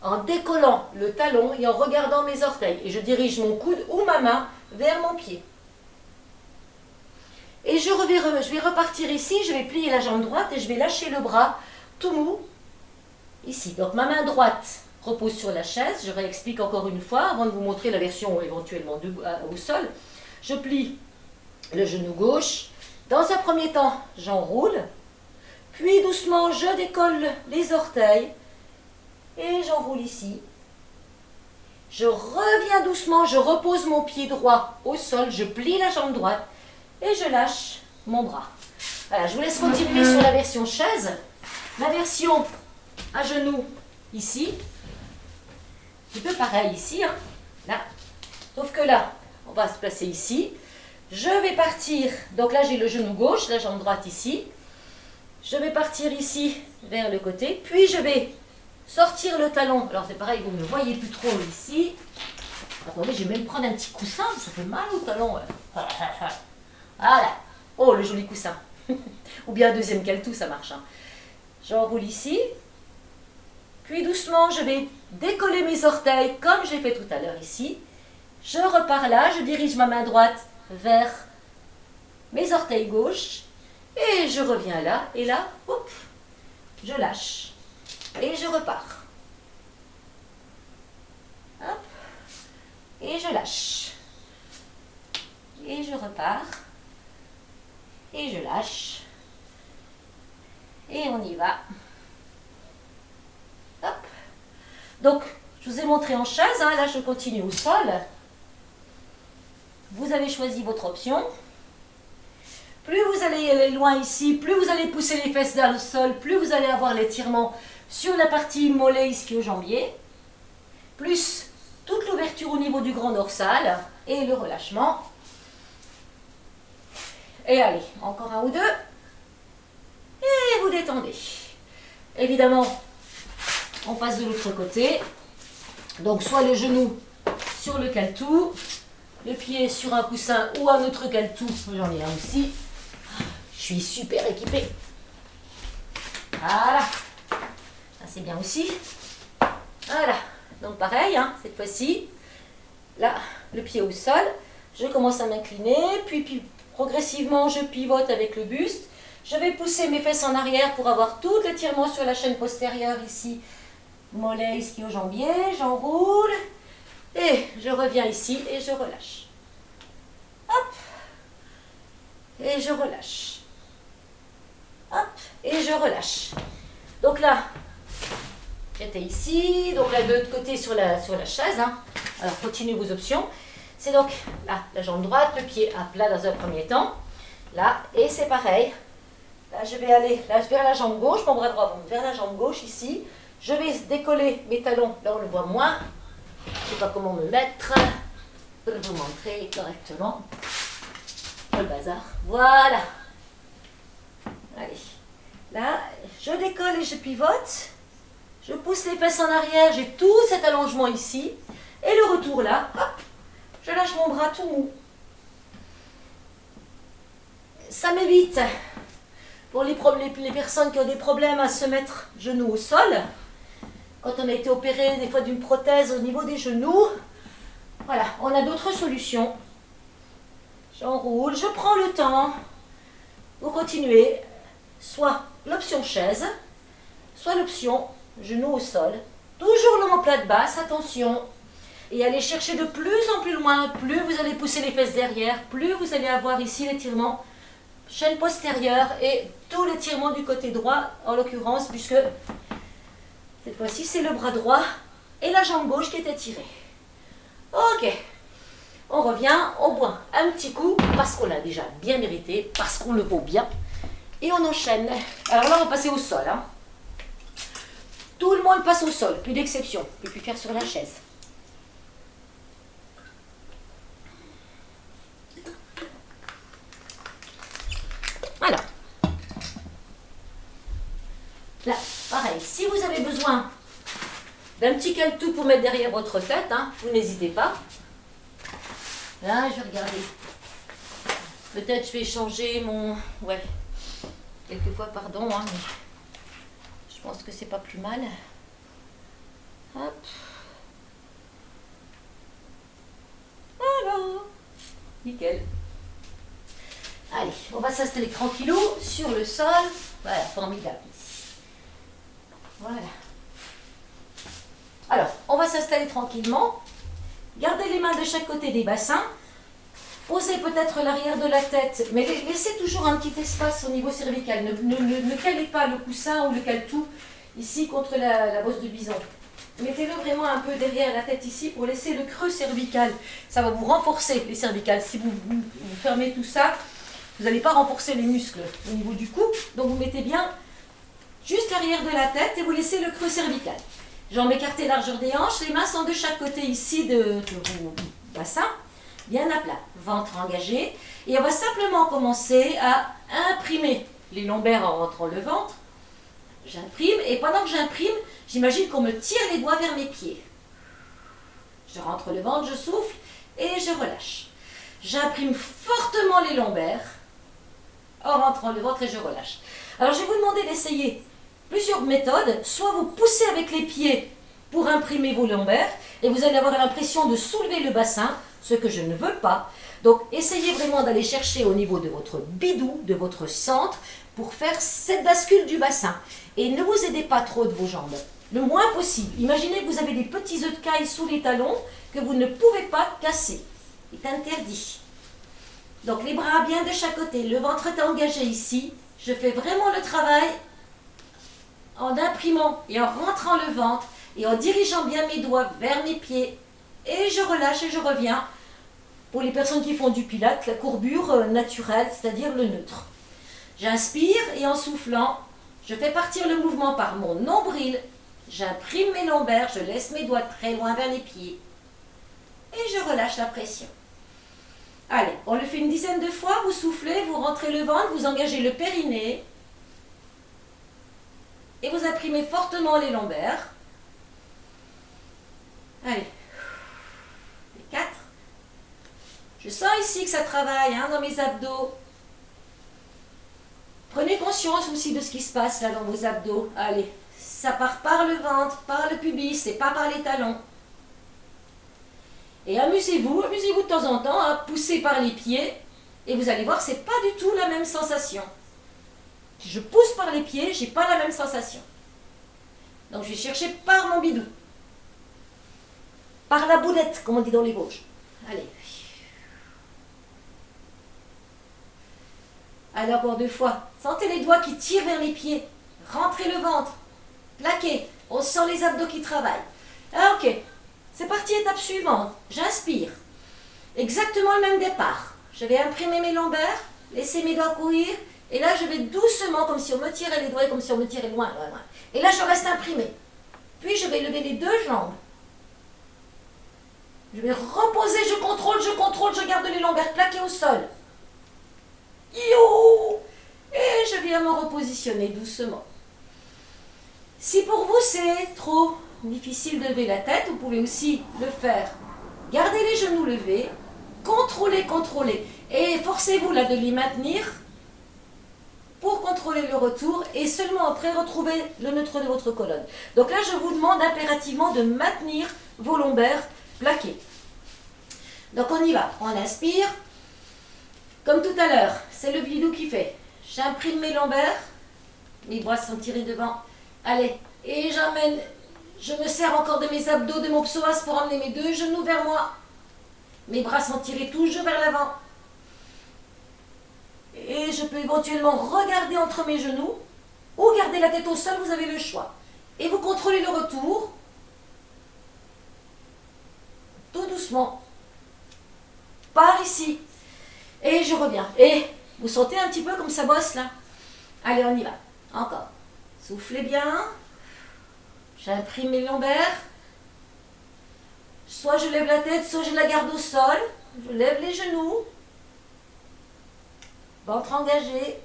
en décollant le talon et en regardant mes orteils. Et je dirige mon coude ou ma main vers mon pied. Et je vais repartir ici, je vais plier la jambe droite et je vais lâcher le bras tout mou ici. Donc ma main droite repose sur la chaise. Je réexplique encore une fois avant de vous montrer la version éventuellement au sol. Je plie le genou gauche. Dans un premier temps, j'enroule. Puis doucement, je décolle les orteils. Et j'enroule ici. Je reviens doucement, je repose mon pied droit au sol. Je plie la jambe droite. Et je lâche mon bras. Voilà, je vous laisse continuer sur la version chaise. La version à genoux, ici. Un peu pareil ici, hein, là. Sauf que là, on va se placer ici. Je vais partir, donc là j'ai le genou gauche, la jambe droite ici. Je vais partir ici vers le côté, puis je vais sortir le talon. Alors c'est pareil, vous ne le voyez plus trop ici. Attendez, je vais même prendre un petit coussin, ça fait mal au talon. Voilà. Oh, le joli coussin. Ou bien un deuxième caletou, ça marche. Hein. J'enroule ici. Puis doucement, je vais décoller mes orteils comme j'ai fait tout à l'heure ici. Je repars là, je dirige ma main droite vers mes orteils gauche. Et je reviens là. Et là, hop, je lâche. Et je repars. Hop. Et je lâche. Et je repars. Et je lâche. Et on y va. Hop. Donc, je vous ai montré en chaise. Hein, là, je continue au sol. Vous avez choisi votre option. Plus vous allez aller loin ici, plus vous allez pousser les fesses vers le sol, plus vous allez avoir l'étirement sur la partie mollet ischio-jambier, plus toute l'ouverture au niveau du grand dorsal et le relâchement. Et allez, encore un ou deux. Et vous détendez. Évidemment, on passe de l'autre côté. Donc, soit le genou sur le caletou, le pied sur un coussin ou un autre caletou. J'en ai un aussi. Je suis super équipée. Voilà. Ça, c'est bien aussi. Voilà. Donc, pareil, hein, cette fois-ci. Là, le pied au sol. Je commence à m'incliner, puis progressivement, je pivote avec le buste. Je vais pousser mes fesses en arrière pour avoir tout l'étirement sur la chaîne postérieure ici. Mollet, ischio-jambier. J'enroule. Et je reviens ici et je relâche. Hop. Et je relâche. Hop. Et je relâche. Donc là, j'étais ici. Donc là, de l'autre côté sur la chaise. Hein. Alors, continuez vos options. C'est donc là, la jambe droite, le pied à plat dans un premier temps. Là, et c'est pareil. Là, je vais aller là, vers la jambe gauche, mon bras droit vers la jambe gauche ici. Je vais décoller mes talons, là on le voit moins. Je ne sais pas comment me mettre pour vous montrer correctement. Pas le bazar. Voilà. Allez. Là, je décolle et je pivote. Je pousse les fesses en arrière, j'ai tout cet allongement ici. Et le retour là, hop. Je lâche mon bras tout mou. Ça m'évite, pour les personnes qui ont des problèmes à se mettre genoux au sol, quand on a été opéré des fois d'une prothèse au niveau des genoux, voilà, on a d'autres solutions. J'enroule, je prends le temps. Vous continuez, soit l'option chaise, soit l'option genou au sol. Toujours l'omoplate basse, attention. Et allez chercher de plus en plus loin, plus vous allez pousser les fesses derrière, plus vous allez avoir ici l'étirement, chaîne postérieure et tout l'étirement du côté droit, en l'occurrence, puisque cette fois-ci c'est le bras droit et la jambe gauche qui est étirée. Ok, on revient, on boit un petit coup, parce qu'on l'a déjà bien mérité, parce qu'on le vaut bien, et on enchaîne. Alors là, on va passer au sol. Hein. Tout le monde passe au sol, plus d'exception, on ne peut plus faire sur la chaise. Voilà, Là, pareil, si vous avez besoin d'un petit caletou pour mettre derrière votre tête, hein, vous n'hésitez pas. Là, je vais regarder. Peut-être je vais changer mon... Ouais, quelquefois, pardon, hein, mais je pense que c'est pas plus mal. Hop. Voilà. Nickel. Allez, on va s'installer tranquillou sur le sol. Voilà, formidable. Voilà. Alors, on va s'installer tranquillement. Gardez les mains de chaque côté des bassins. Posez peut-être l'arrière de la tête, mais laissez toujours un petit espace au niveau cervical. Ne calez pas le coussin ou le caletou ici contre la bosse de bison. Mettez-le vraiment un peu derrière la tête ici pour laisser le creux cervical. Ça va vous renforcer les cervicales. Si vous fermez tout ça, vous n'allez pas renforcer les muscles au niveau du cou. Donc vous mettez bien juste l'arrière de la tête et vous laissez le creux cervical. Jambes écartées, largeur des hanches. Les mains sont de chaque côté ici de vos bassins. Bien à plat. Ventre engagé. Et on va simplement commencer à imprimer les lombaires en rentrant le ventre. J'imprime et pendant que j'imprime, j'imagine qu'on me tire les doigts vers mes pieds. Je rentre le ventre, je souffle et je relâche. J'imprime fortement les lombaires en rentrant le ventre et je relâche. Alors je vais vous demander d'essayer plusieurs méthodes. Soit vous poussez avec les pieds pour imprimer vos lombaires et vous allez avoir l'impression de soulever le bassin, ce que je ne veux pas. Donc essayez vraiment d'aller chercher au niveau de votre bidou, de votre centre, pour faire cette bascule du bassin. Et ne vous aidez pas trop de vos jambes, le moins possible. Imaginez que vous avez des petits œufs de caille sous les talons que vous ne pouvez pas casser. C'est interdit. Donc les bras bien de chaque côté, le ventre est engagé ici. Je fais vraiment le travail en imprimant et en rentrant le ventre et en dirigeant bien mes doigts vers mes pieds. Et je relâche et je reviens. Pour les personnes qui font du pilates, la courbure naturelle, c'est-à-dire le neutre. J'inspire et en soufflant, je fais partir le mouvement par mon nombril. J'imprime mes lombaires, je laisse mes doigts très loin vers les pieds. Et je relâche la pression. Allez, on le fait une dizaine de fois. Vous soufflez, vous rentrez le ventre, vous engagez le périnée. Et vous imprimez fortement les lombaires. Allez. 4. Je sens ici que ça travaille hein, dans mes abdos. Prenez conscience aussi de ce qui se passe là dans vos abdos. Allez, ça part par le ventre, par le pubis et pas par les talons. Et amusez-vous de temps en temps à pousser par les pieds. Et vous allez voir, c'est pas du tout la même sensation. Si je pousse par les pieds, j'ai pas la même sensation. Donc je vais chercher par mon bidou. Par la boulette, comme on dit dans les Vosges. Allez. Allez, encore 2 fois. Sentez les doigts qui tirent vers les pieds. Rentrez le ventre. Plaquez. On sent les abdos qui travaillent. Ah, ok. C'est parti, étape suivante. J'inspire. Exactement le même départ. Je vais imprimer mes lombaires, laisser mes doigts courir. Et là, je vais doucement, comme si on me tirait les doigts et comme si on me tirait loin, loin, loin. Et là, je reste imprimé. Puis, je vais lever les 2 jambes. Je vais reposer, je contrôle, je garde les lombaires plaquées au sol. Yo! Et je viens me repositionner doucement. Si pour vous c'est trop difficile de lever la tête, vous pouvez aussi le faire. Gardez les genoux levés, contrôlez. Et forcez-vous là de les maintenir pour contrôler le retour et seulement après retrouver le neutre de votre colonne. Donc là, je vous demande impérativement de maintenir vos lombaires plaqués. Donc on y va. On inspire. Comme tout à l'heure, c'est le bidou qui fait. J'imprime mes lombaires. Mes bras sont tirés devant. Allez. Et j'emmène. Je me sers encore de mes abdos, de mon psoas pour emmener mes 2 genoux vers moi. Mes bras sont tirés toujours vers l'avant. Et je peux éventuellement regarder entre mes genoux ou garder la tête au sol, vous avez le choix. Et vous contrôlez le retour. Tout doucement. Par ici. Et je reviens. Et vous sentez un petit peu comme ça bosse là? Allez, on y va. Encore. Soufflez bien. J'imprime mes lombaires. Soit je lève la tête, soit je la garde au sol. Je lève les genoux. Ventre engagé.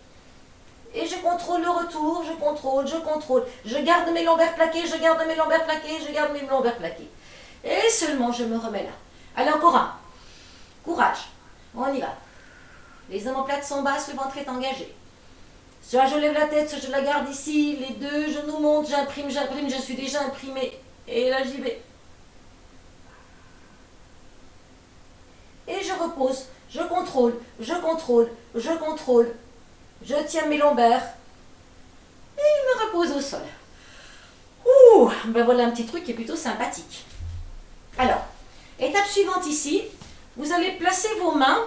Et je contrôle le retour, je contrôle, je contrôle. Je garde mes lombaires plaqués, je garde mes lombaires plaqués, je garde mes lombaires plaqués. Et seulement je me remets là. Allez, encore un. Courage. On y va. Les omoplates sont basses, le ventre est engagé. Soit je lève la tête, soit je la garde ici. Les deux genoux montent, j'imprime, je suis déjà imprimé. Et là, j'y vais. Et je repose, je contrôle, je contrôle, je contrôle. Je tiens mes lombaires. Et je me repose au sol. Ouh, ben voilà un petit truc qui est plutôt sympathique. Alors, étape suivante ici, vous allez placer vos mains,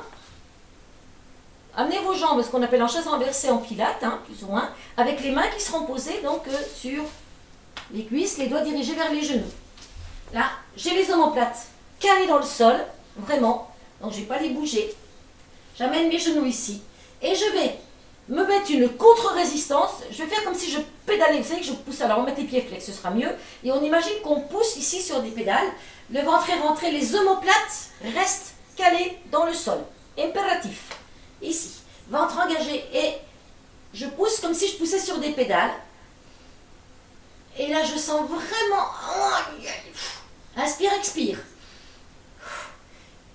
amener vos jambes, ce qu'on appelle en chaise renversée en pilates, hein, plus ou moins, avec les mains qui seront posées donc sur les cuisses, les doigts dirigés vers les genoux. Là, j'ai les omoplates calées dans le sol, vraiment, donc je ne vais pas les bouger. J'amène mes genoux ici et je vais me mettre une contre-résistance. Je vais faire comme si je pédalais, vous savez que je pousse, alors on met les pieds flex, ce sera mieux. Et on imagine qu'on pousse ici sur des pédales, le ventre est rentré, les omoplates restent calées dans le sol. Impératif. Ici, ventre engagé et je pousse comme si je poussais sur des pédales. Et là, je sens vraiment... Inspire, expire.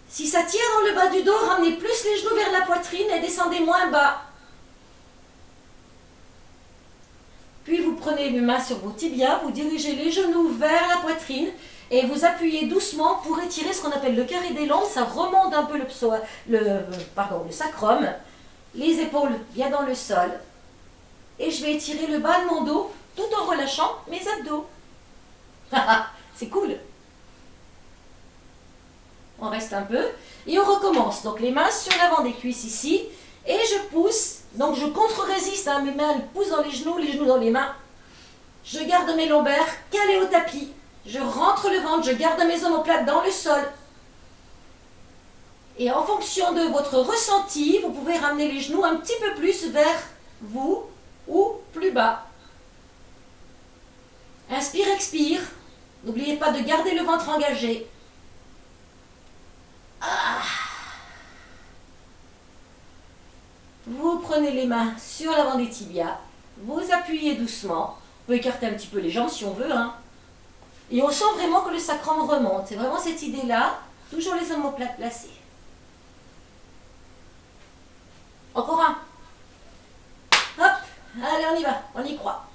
Si ça tire dans le bas du dos, ramenez plus les genoux vers la poitrine et descendez moins bas. Puis vous prenez les mains sur vos tibias, vous dirigez les genoux vers la poitrine et vous appuyez doucement pour étirer ce qu'on appelle le carré des lombes. Ça remonte un peu le sacrum. Les épaules bien dans le sol. Et je vais étirer le bas de mon dos tout en relâchant mes abdos. C'est cool. On reste un peu et on recommence. Donc les mains sur l'avant des cuisses ici et je pousse. Donc je contre-résiste, hein, mes mains poussent dans les genoux dans les mains. Je garde mes lombaires calés au tapis. Je rentre le ventre, je garde mes omoplates dans le sol. Et en fonction de votre ressenti, vous pouvez ramener les genoux un petit peu plus vers vous ou plus bas. Inspire, expire. N'oubliez pas de garder le ventre engagé. Vous prenez les mains sur l'avant des tibias, vous appuyez doucement, on peut écarter un petit peu les jambes si on veut, hein. Et on sent vraiment que le sacrum remonte. C'est vraiment cette idée-là, toujours les omoplates placées. Encore un. Hop, allez on y va, on y croit.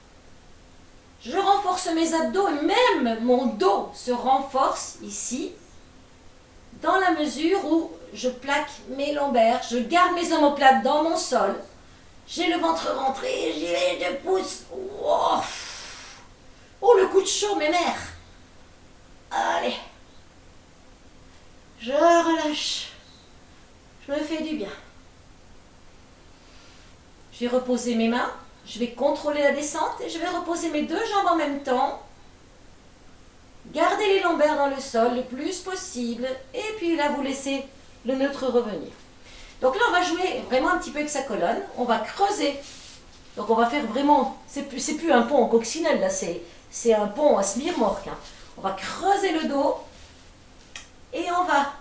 Je renforce mes abdos et même mon dos se renforce ici, dans la mesure où je plaque mes lombaires, je garde mes omoplates dans mon sol, j'ai le ventre rentré, j'y vais, je pousse. Oh, oh, le coup de chaud, mes mères. Allez. Je relâche. Je me fais du bien. Je vais reposer mes mains, je vais contrôler la descente et je vais reposer mes deux jambes en même temps. Gardez les lombaires dans le sol le plus possible et puis là vous laissez le neutre revenir. Donc là on va jouer vraiment un petit peu avec sa colonne, on va creuser. Donc on va faire vraiment, c'est plus un pont en coccinelle là, c'est un pont à smirmorque, hein. On va creuser le dos et on va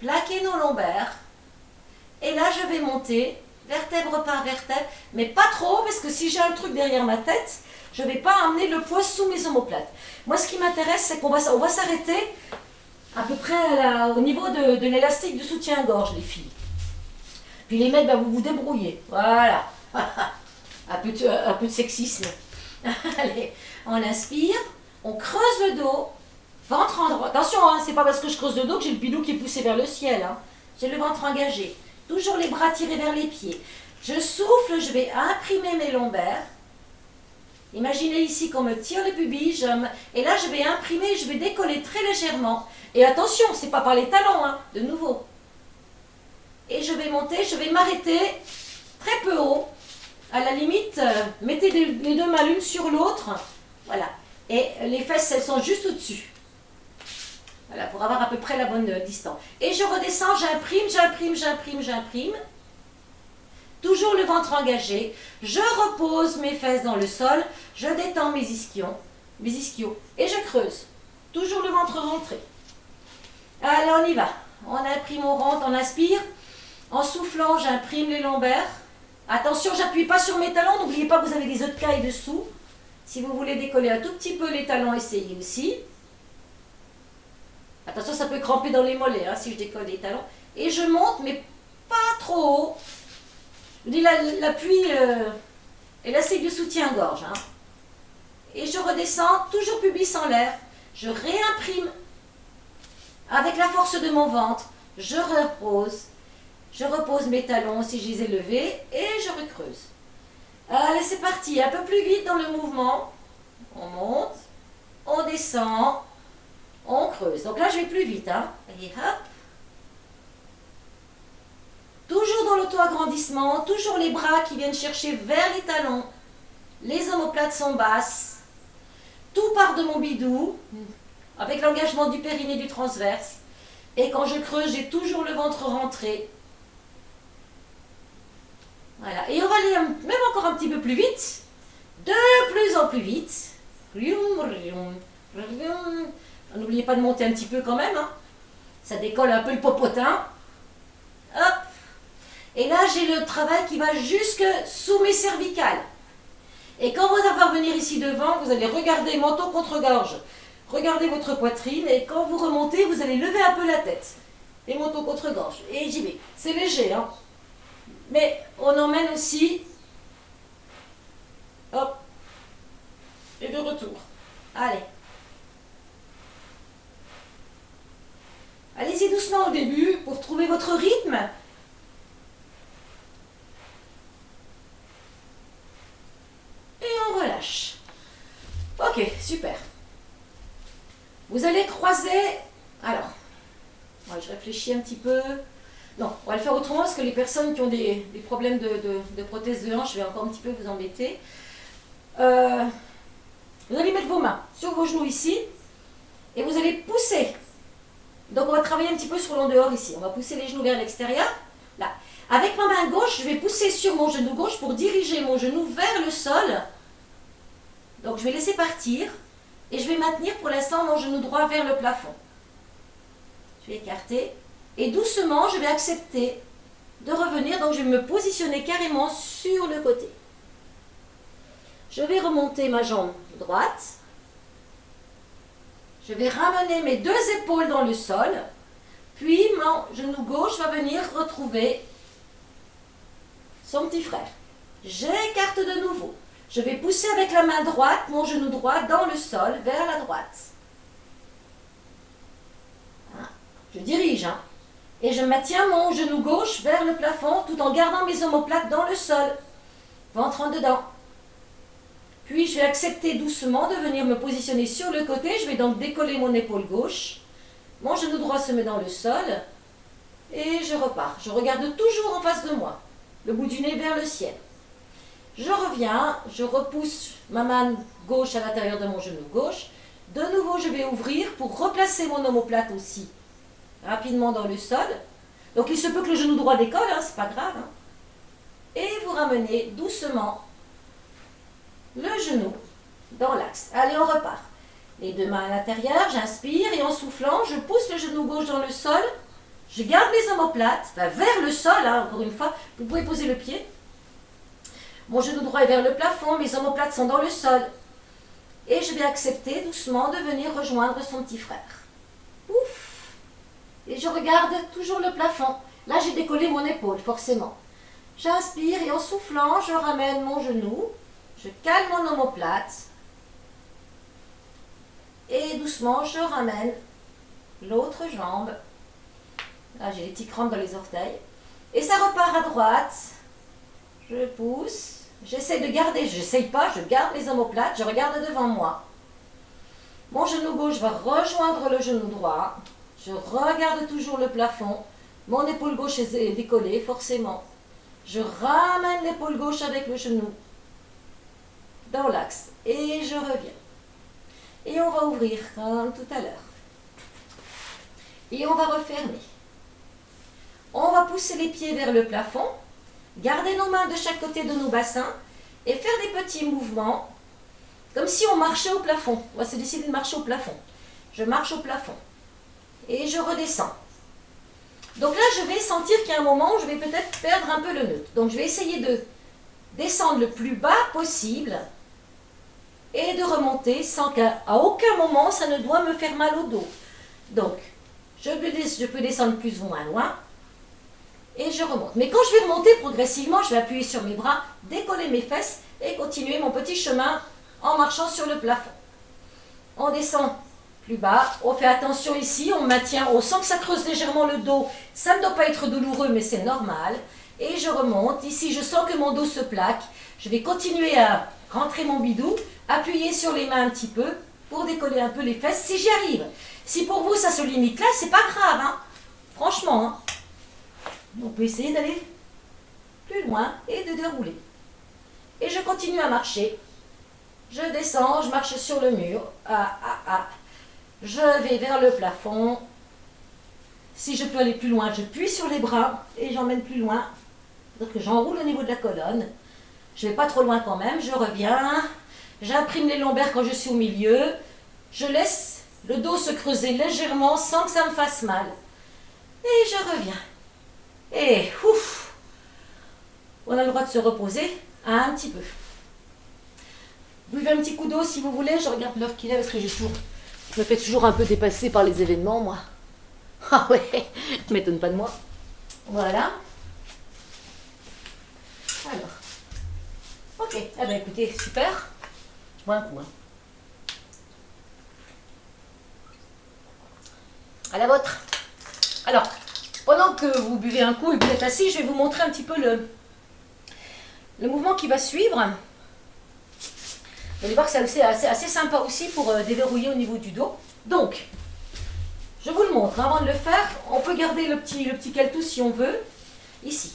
plaquer nos lombaires. Et là je vais monter vertèbre par vertèbre, mais pas trop parce que si j'ai un truc derrière ma tête, je ne vais pas amener le poids sous mes omoplates. Moi, ce qui m'intéresse, c'est qu'on va s'arrêter à peu près au niveau de l'élastique du soutien-gorge, les filles. Puis les mecs, vous vous débrouillez. Voilà. un peu de sexisme. Allez, on inspire, on creuse le dos, ventre en droit. Attention, hein, c'est pas parce que je creuse le dos que j'ai le bidou qui est poussé vers le ciel. Hein. J'ai le ventre engagé. Toujours les bras tirés vers les pieds. Je souffle, je vais imprimer mes lombaires. Imaginez ici qu'on me tire le pubis, et là je vais imprimer, je vais décoller très légèrement. Et attention, c'est pas par les talons, hein, de nouveau. Et je vais monter, je vais m'arrêter très peu haut. À la limite, mettez les deux mains l'une sur l'autre. Voilà. Et les fesses, elles sont juste au-dessus. Voilà, pour avoir à peu près la bonne distance. Et je redescends, j'imprime. Toujours le ventre engagé. Je repose mes fesses dans le sol. Je détends mes ischions. Et je creuse. Toujours le ventre rentré. Allez, on y va. On imprime, on rentre, on inspire. En soufflant, j'imprime les lombaires. Attention, j'appuie pas sur mes talons. N'oubliez pas que vous avez des œufs de caille dessous. Si vous voulez décoller un tout petit peu les talons, essayez aussi. Attention, ça peut cramper dans les mollets si je décolle les talons. Et je monte, mais pas trop haut. Je dis l'appui et la scie de soutien-gorge. Et je redescends, toujours pubis en l'air. Je réimprime avec la force de mon ventre. Je repose. Je repose mes talons si je les ai levés et je recreuse. Allez, c'est parti. Un peu plus vite dans le mouvement. On monte, on descend, on creuse. Donc là, je vais plus vite. Allez, hop. Toujours dans l'auto-agrandissement, toujours les bras qui viennent chercher vers les talons. Les omoplates sont basses. Tout part de mon bidou, avec l'engagement du périnée du transverse. Et quand je creuse, j'ai toujours le ventre rentré. Voilà. Et on va aller même encore un petit peu plus vite. De plus en plus vite. N'oubliez pas de monter un petit peu quand même. Ça décolle un peu le popotin. Hop. Et là, j'ai le travail qui va jusque sous mes cervicales. Et quand vous allez revenir ici devant, vous allez regarder menton contre gorge. Regardez votre poitrine et quand vous remontez, vous allez lever un peu la tête. Et menton contre gorge. Et j'y vais. C'est léger, Mais on emmène aussi. Hop. Et de retour. Allez. Allez-y doucement au début pour trouver votre rythme. Et on relâche. Ok, super. Vous allez croiser. Alors, je réfléchis un petit peu. Non, on va le faire autrement parce que les personnes qui ont des problèmes de prothèse de hanche, je vais encore un petit peu vous embêter. Vous allez mettre vos mains sur vos genoux ici et vous allez pousser. Donc on va travailler un petit peu sur l'en-dehors ici. On va pousser les genoux vers l'extérieur. Là. Avec ma main gauche, je vais pousser sur mon genou gauche pour diriger mon genou vers le sol. Donc je vais laisser partir et je vais maintenir pour l'instant mon genou droit vers le plafond. Je vais écarter et doucement je vais accepter de revenir. Donc je vais me positionner carrément sur le côté. Je vais remonter ma jambe droite. Je vais ramener mes deux épaules dans le sol. Puis mon genou gauche va venir retrouver son petit frère. J'écarte de nouveau. Je vais pousser avec la main droite mon genou droit dans le sol vers la droite. Je dirige. Et je maintiens mon genou gauche vers le plafond tout en gardant mes omoplates dans le sol. Ventre en dedans. Puis je vais accepter doucement de venir me positionner sur le côté. Je vais donc décoller mon épaule gauche. Mon genou droit se met dans le sol. Et je repars. Je regarde toujours en face de moi. Le bout du nez vers le ciel. Je reviens. Je repousse ma main gauche à l'intérieur de mon genou gauche. De nouveau, je vais ouvrir pour replacer mon omoplate aussi rapidement dans le sol. Donc il se peut que le genou droit décolle, c'est pas grave. Et vous ramenez doucement le genou dans l'axe. Allez, on repart. Les deux mains à l'intérieur, j'inspire et en soufflant, je pousse le genou gauche dans le sol. Je garde mes omoplates, vers le sol, encore une fois. Vous pouvez poser le pied. Mon genou droit est vers le plafond, mes omoplates sont dans le sol. Et je vais accepter doucement de venir rejoindre son petit frère. Ouf! Et je regarde toujours le plafond. Là, j'ai décollé mon épaule, forcément. J'inspire et en soufflant, je ramène mon genou. Je cale mon omoplate. Et doucement, je ramène l'autre jambe. Là, j'ai les petits crampes dans les orteils. Et ça repart à droite. Je pousse. J'essaie de garder, j'essaye pas, je garde les omoplates, je regarde devant moi. Mon genou gauche va rejoindre le genou droit. Je regarde toujours le plafond. Mon épaule gauche est décollée, forcément. Je ramène l'épaule gauche avec le genou dans l'axe. Et je reviens. Et on va ouvrir comme tout à l'heure. Et on va refermer. On va pousser les pieds vers le plafond. Garder nos mains de chaque côté de nos bassins. Et faire des petits mouvements. Comme si on marchait au plafond. On va se décider de marcher au plafond. Je marche au plafond. Et je redescends. Donc là, je vais sentir qu'il y a un moment où je vais peut-être perdre un peu le neutre. Donc je vais essayer de descendre le plus bas possible et de remonter sans qu'à aucun moment ça ne doit me faire mal au dos. Donc, je peux descendre plus ou moins loin et je remonte. Mais quand je vais remonter progressivement, je vais appuyer sur mes bras, décoller mes fesses et continuer mon petit chemin en marchant sur le plafond. On descend plus bas, on fait attention ici, on maintient, on sent que ça creuse légèrement le dos, ça ne doit pas être douloureux mais c'est normal. Et je remonte, ici je sens que mon dos se plaque, je vais continuer à rentrer mon bidou, appuyer sur les mains un petit peu pour décoller un peu les fesses si j'y arrive. Si pour vous ça se limite là, c'est pas grave, hein. Franchement, hein. On peut essayer d'aller plus loin et de dérouler. Et je continue à marcher. Je descends, je marche sur le mur. Je vais vers le plafond. Si je peux aller plus loin, je plie sur les bras et j'emmène plus loin. Donc j'enroule au niveau de la colonne. Je ne vais pas trop loin quand même. Je reviens. J'imprime les lombaires quand je suis au milieu. Je laisse le dos se creuser légèrement sans que ça me fasse mal. Et je reviens. Et ouf, on a le droit de se reposer un petit peu. Buvez un petit coup d'eau si vous voulez. Je regarde l'heure qu'il est parce que je me fais toujours un peu dépasser par les événements, moi. Ah ouais, ne m'étonne pas de moi. Voilà. Alors. Ok, eh bien écoutez, super. Je bois un coup. Hein. À la vôtre. Alors, pendant que vous buvez un coup et que vous êtes assis, je vais vous montrer un petit peu le mouvement qui va suivre. Vous allez voir que c'est assez sympa aussi pour déverrouiller au niveau du dos. Donc, je vous le montre. Avant de le faire, on peut garder le petit caltou si on veut, ici.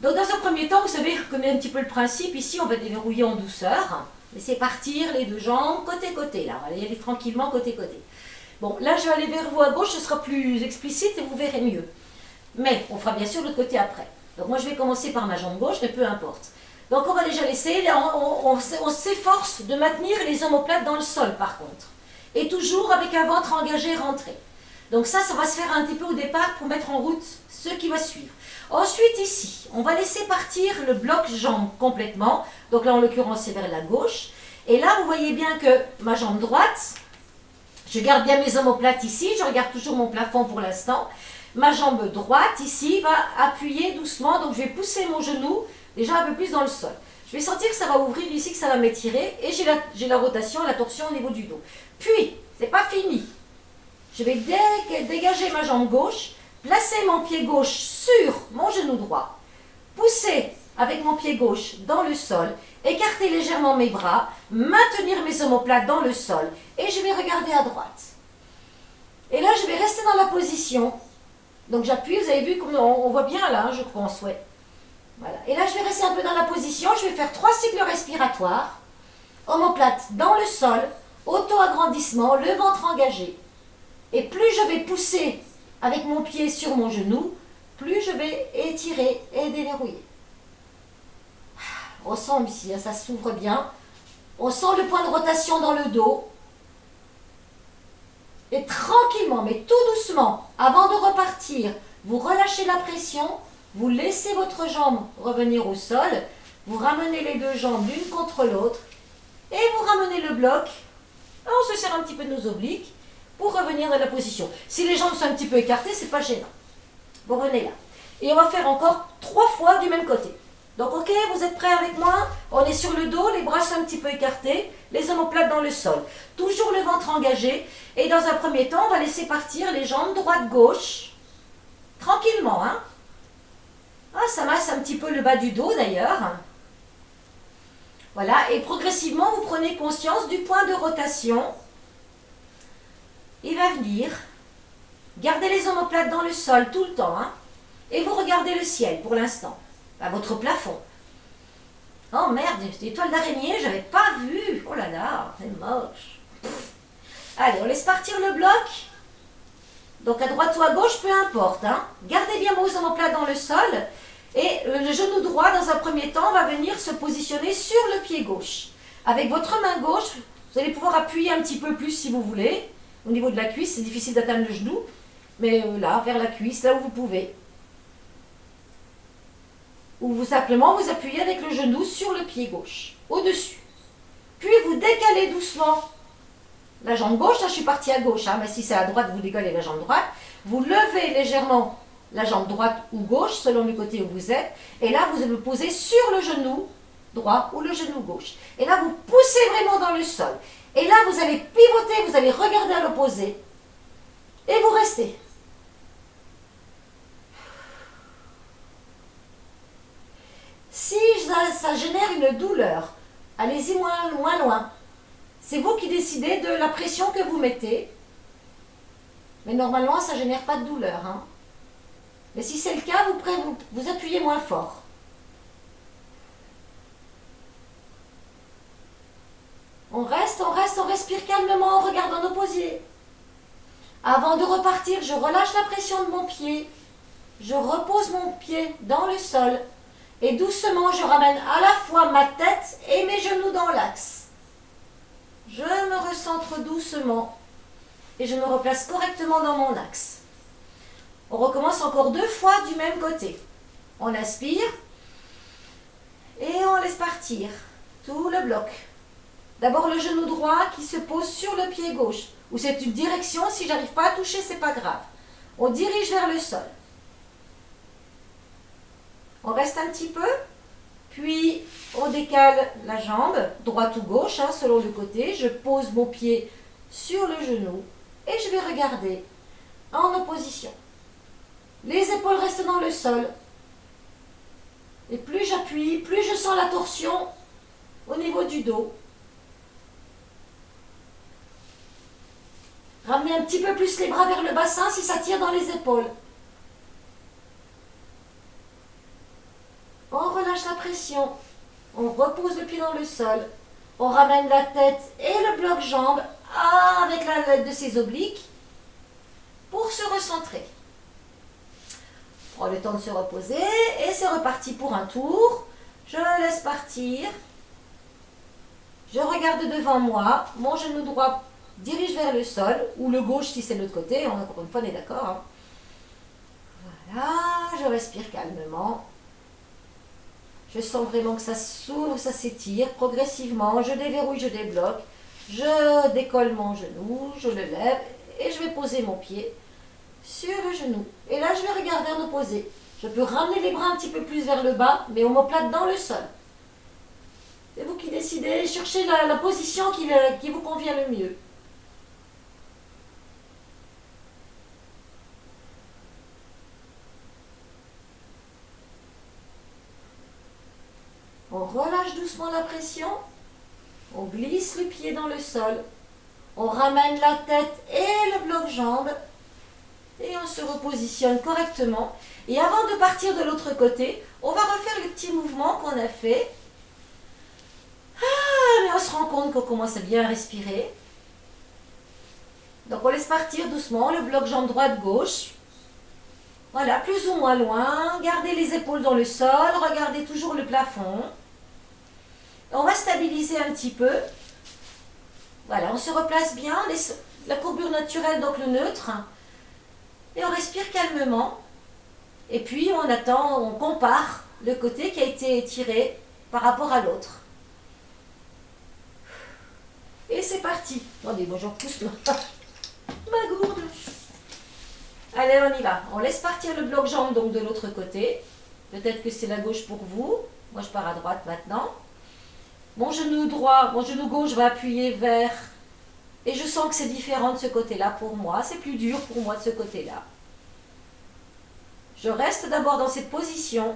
Donc, dans un premier temps, vous savez, je connais un petit peu le principe. Ici, on va déverrouiller en douceur. Laissez partir les deux jambes côté-côté. Là, on va y aller tranquillement côté-côté. Bon, là, je vais aller vers vous à gauche, ce sera plus explicite et vous verrez mieux. Mais on fera bien sûr l'autre côté après. Donc, moi, je vais commencer par ma jambe gauche, mais peu importe. Donc, on va déjà laisser, on s'efforce de maintenir les omoplates dans le sol, par contre. Et toujours avec un ventre engagé, rentré. Donc ça va se faire un petit peu au départ pour mettre en route ce qui va suivre. Ensuite, ici, on va laisser partir le bloc jambe complètement. Donc là, en l'occurrence, c'est vers la gauche. Et là, vous voyez bien que ma jambe droite, je garde bien mes omoplates ici, je regarde toujours mon plafond pour l'instant. Ma jambe droite, ici, va appuyer doucement. Donc, je vais pousser mon genou déjà un peu plus dans le sol. Je vais sentir que ça va ouvrir ici, que ça va m'étirer. Et j'ai la rotation, la torsion au niveau du dos. Puis, c'est pas fini. Je vais dégager ma jambe gauche, placer mon pied gauche sur mon genou droit, pousser avec mon pied gauche dans le sol, écarter légèrement mes bras, maintenir mes omoplates dans le sol et je vais regarder à droite. Et là, je vais rester dans la position. Donc j'appuie, vous avez vu, comme on voit bien là, je pense, ouais. Voilà. Et là, je vais rester un peu dans la position, je vais faire 3 cycles respiratoires, omoplate dans le sol, auto-agrandissement, le ventre engagé. Et plus je vais pousser avec mon pied sur mon genou, plus je vais étirer et déverrouiller. On sent ici, ça s'ouvre bien. On sent le point de rotation dans le dos. Et tranquillement, mais tout doucement, avant de repartir, vous relâchez la pression, vous laissez votre jambe revenir au sol, vous ramenez les deux jambes l'une contre l'autre, et vous ramenez le bloc. On se serre un petit peu nos obliques pour revenir dans la position. Si les jambes sont un petit peu écartées, c'est pas gênant. Vous revenez là. Et on va faire encore 3 fois du même côté. Donc, ok, vous êtes prêts avec moi? On est sur le dos, les bras sont un petit peu écartés, les omoplates dans le sol. Toujours le ventre engagé. Et dans un premier temps, on va laisser partir les jambes droite-gauche. Tranquillement, hein? Ah, ça masse un petit peu le bas du dos d'ailleurs. Voilà, et progressivement, vous prenez conscience du point de rotation. Il va venir. Gardez les omoplates dans le sol tout le temps, hein? Et vous regardez le ciel pour l'instant. À votre plafond. Oh merde, des toiles d'araignée, j'avais pas vu. Oh là là, c'est moche. Allez, on laisse partir le bloc. Donc à droite ou à gauche, peu importe. Hein. Gardez bien vos omoplates dans le sol. Et le genou droit, dans un premier temps, va venir se positionner sur le pied gauche. Avec votre main gauche, vous allez pouvoir appuyer un petit peu plus si vous voulez. Au niveau de la cuisse, c'est difficile d'atteindre le genou. Mais là, vers la cuisse, là où vous pouvez. ou vous simplement vous appuyez avec le genou sur le pied gauche, au-dessus. Puis vous décalez doucement la jambe gauche, là je suis partie à gauche, hein, mais si c'est à droite, vous décalez la jambe droite. Vous levez légèrement la jambe droite ou gauche, selon le côté où vous êtes, et là vous vous posez sur le genou droit ou le genou gauche. Et là vous poussez vraiment dans le sol. Et là vous allez pivoter, vous allez regarder à l'opposé, et vous restez. Si ça génère une douleur, allez-y moins loin. C'est vous qui décidez de la pression que vous mettez. Mais normalement, ça ne génère pas de douleur. Hein. Mais si c'est le cas, vous appuyez moins fort. On respire calmement en regardant nos posiers. Avant de repartir, je relâche la pression de mon pied. Je repose mon pied dans le sol. Et doucement, je ramène à la fois ma tête et mes genoux dans l'axe. Je me recentre doucement et je me replace correctement dans mon axe. On recommence encore 2 fois du même côté. On inspire et on laisse partir tout le bloc. D'abord le genou droit qui se pose sur le pied gauche. Ou c'est une direction, si j'arrive pas à toucher, c'est pas grave. On dirige vers le sol. On reste un petit peu. Puis, on décale la jambe, droite ou gauche, hein, selon le côté. Je pose mon pied sur le genou et je vais regarder en opposition. Les épaules restent dans le sol. Et plus j'appuie, plus je sens la torsion au niveau du dos. Ramenez un petit peu plus les bras vers le bassin si ça tire dans les épaules. On relâche la pression, on repose le pied dans le sol, on ramène la tête et le bloc jambe avec l'aide de ses obliques pour se recentrer. On prend le temps de se reposer et c'est reparti pour un tour. Je laisse partir. Je regarde devant moi, mon genou droit dirige vers le sol, ou le gauche si c'est de l'autre côté, encore une fois on est d'accord. Hein. Voilà, je respire calmement. Je sens vraiment que ça s'ouvre, ça s'étire progressivement. Je déverrouille, je débloque. Je décolle mon genou, je le lève et je vais poser mon pied sur le genou. Et là, je vais regarder en opposé. Je peux ramener les bras un petit peu plus vers le bas, mais omoplate dans le sol. C'est vous qui décidez, cherchez la position qui vous convient le mieux. On relâche doucement la pression, on glisse le pied dans le sol, on ramène la tête et le bloc jambe et on se repositionne correctement. Et avant de partir de l'autre côté, on va refaire le petit mouvement qu'on a fait. Mais on se rend compte qu'on commence à bien respirer. Donc on laisse partir doucement le bloc jambe droite-gauche. Voilà, plus ou moins loin. Gardez les épaules dans le sol, regardez toujours le plafond. On va stabiliser un petit peu. Voilà, on se replace bien, la courbure naturelle, donc le neutre. Et on respire calmement. Et puis on attend, on compare le côté qui a été étiré par rapport à l'autre. Et c'est parti. Attendez, moi j'en pousse ma gourde. Allez, on y va. On laisse partir le bloc jambe donc de l'autre côté. Peut-être que c'est la gauche pour vous. Moi je pars à droite maintenant. Mon genou droit, mon genou gauche va appuyer vers... Et je sens que c'est différent de ce côté-là pour moi. C'est plus dur pour moi de ce côté-là. Je reste d'abord dans cette position.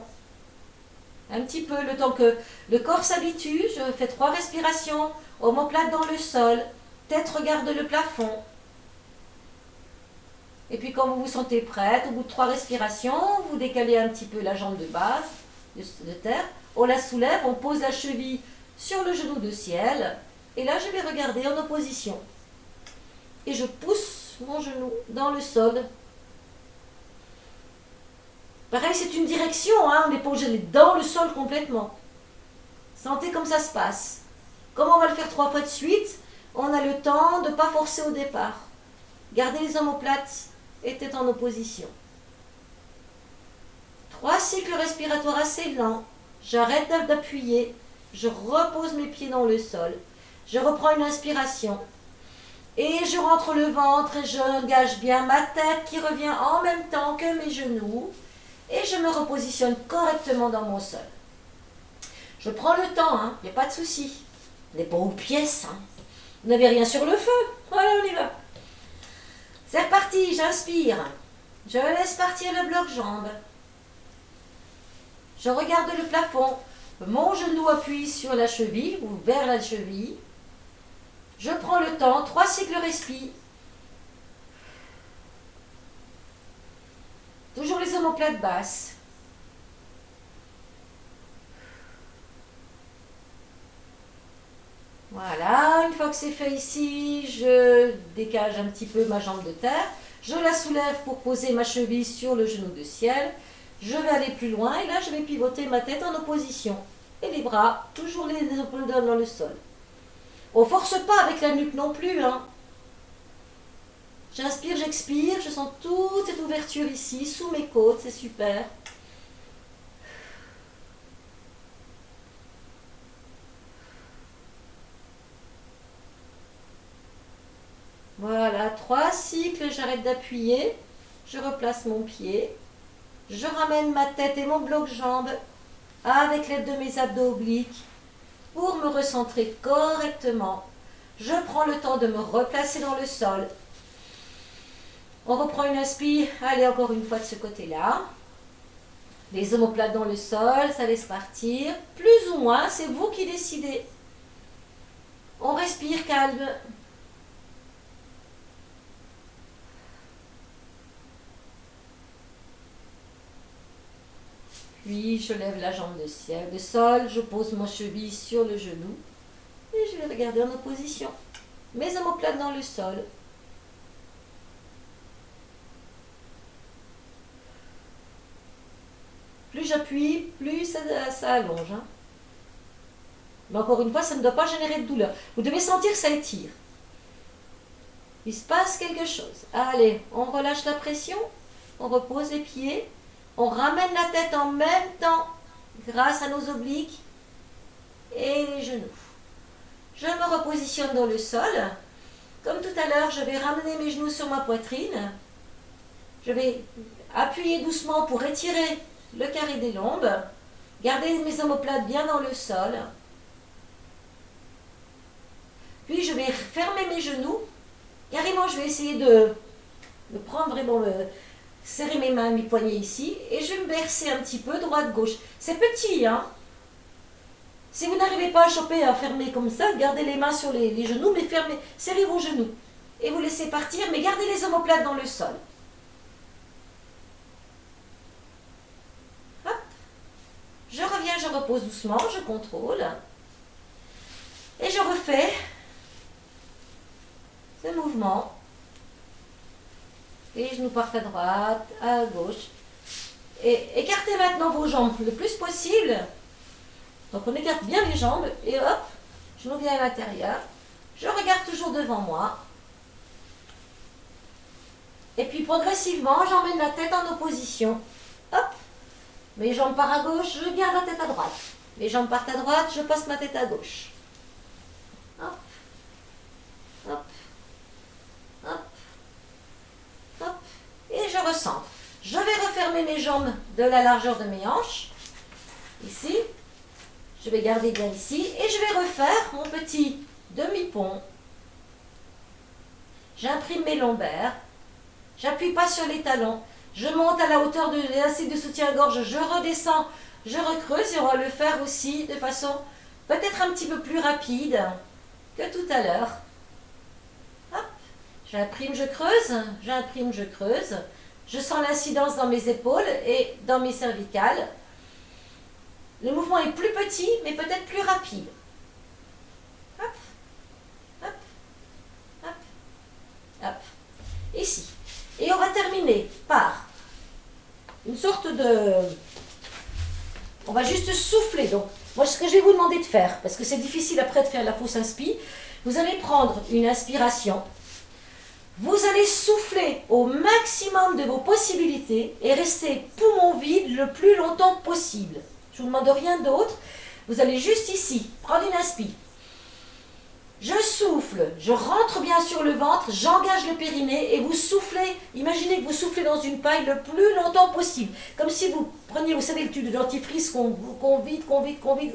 Un petit peu, le temps que le corps s'habitue. Je fais 3 respirations. Omoplate dans le sol. Tête regarde le plafond. Et puis quand vous vous sentez prête, au bout de 3 respirations, vous décalez un petit peu la jambe de base, de terre. On la soulève, on pose la cheville sur le genou de ciel. Et là, je vais regarder en opposition. Et je pousse mon genou dans le sol. Pareil, c'est une direction, hein, on n'est pas obligé d'être dans le sol complètement. Sentez comme ça se passe. Comme on va le faire 3 fois de suite, on a le temps de ne pas forcer au départ. Gardez les omoplates et tête en opposition. 3 cycles respiratoires assez lents. J'arrête d'appuyer. Je repose mes pieds dans le sol. Je reprends une inspiration. Et je rentre le ventre et j'engage bien ma tête qui revient en même temps que mes genoux. Et je me repositionne correctement dans mon sol. Je prends le temps, hein, il n'y a pas de souci. On n'est pas aux pièces. Hein. Vous n'avez rien sur le feu. Voilà, on y va. C'est reparti, j'inspire. Je laisse partir le bloc-jambe. Je regarde le plafond. Mon genou appuie sur la cheville ou vers la cheville. Je prends le temps, 3 cycles respi. Toujours les omoplates basses. Voilà, une fois que c'est fait ici, je décage un petit peu ma jambe de terre. Je la soulève pour poser ma cheville sur le genou de ciel. Je vais aller plus loin et là je vais pivoter ma tête en opposition. Et les bras, toujours les épaules dans le sol. On ne force pas avec la nuque non plus. Hein. J'inspire, j'expire, je sens toute cette ouverture ici, sous mes côtes, c'est super. Voilà, 3 cycles, j'arrête d'appuyer, je replace mon pied, je ramène ma tête et mon bloc-jambe avec l'aide de mes abdos obliques pour me recentrer correctement. Je prends le temps de me replacer dans le sol. On reprend une inspire, allez encore une fois de ce côté-là. Les omoplates dans le sol, ça laisse partir. Plus ou moins, c'est vous qui décidez. On respire calme. Puis je lève la jambe de ciel, de sol, je pose mon cheville sur le genou et je vais regarder en opposition. Mes omoplates dans le sol. Plus j'appuie, plus ça allonge. Hein. Mais encore une fois, ça ne doit pas générer de douleur. Vous devez sentir que ça étire. Il se passe quelque chose. Allez, on relâche la pression, on repose les pieds. On ramène la tête en même temps grâce à nos obliques et les genoux. Je me repositionne dans le sol. Comme tout à l'heure, je vais ramener mes genoux sur ma poitrine. Je vais appuyer doucement pour étirer le carré des lombes. Garder mes omoplates bien dans le sol. Puis je vais fermer mes genoux. Carrément, je vais essayer de prendre vraiment serrer mes mains, mes poignets ici, et je vais me bercer un petit peu droite-gauche. C'est petit, hein. Si vous n'arrivez pas à choper, à fermer comme ça, gardez les mains sur les genoux, mais fermez, serrez vos genoux. Et vous laissez partir, mais gardez les omoplates dans le sol. Hop. Je reviens, je repose doucement, je contrôle. Et je refais ce mouvement. Les genoux partent à droite, à gauche. Et écartez maintenant vos jambes le plus possible. Donc on écarte bien les jambes et hop, genoux bien à l'intérieur. Je regarde toujours devant moi. Et puis progressivement, j'emmène la tête en opposition. Hop, mes jambes partent à gauche, je garde la tête à droite. Mes jambes partent à droite, je passe ma tête à gauche. Hop, hop, hop. Hop, et je recentre. Je vais refermer mes jambes de la largeur de mes hanches. Ici. Je vais garder bien ici. Et je vais refaire mon petit demi-pont. J'imprime mes lombaires. J'appuie pas sur les talons. Je monte à la hauteur de l'élastique de soutien-gorge. Je redescends. Je recreuse. Et on va le faire aussi de façon peut-être un petit peu plus rapide que tout à l'heure. J'imprime, je creuse, j'imprime, je creuse. Je sens l'incidence dans mes épaules et dans mes cervicales. Le mouvement est plus petit, mais peut-être plus rapide. Hop, hop, hop, hop. Ici. Et on va terminer par une sorte de... On va juste souffler. Donc, moi, ce que je vais vous demander de faire, parce que c'est difficile après de faire la fausse inspi, vous allez prendre une inspiration. Vous allez souffler au maximum de vos possibilités et rester poumon mon vide le plus longtemps possible. Je ne vous demande rien d'autre. Vous allez juste ici, prendre une inspi. Je souffle, je rentre bien sur le ventre, j'engage le périnée et vous soufflez. Imaginez que vous soufflez dans une paille le plus longtemps possible. Comme si vous preniez, vous savez, le tube de dentifrice qu'on vide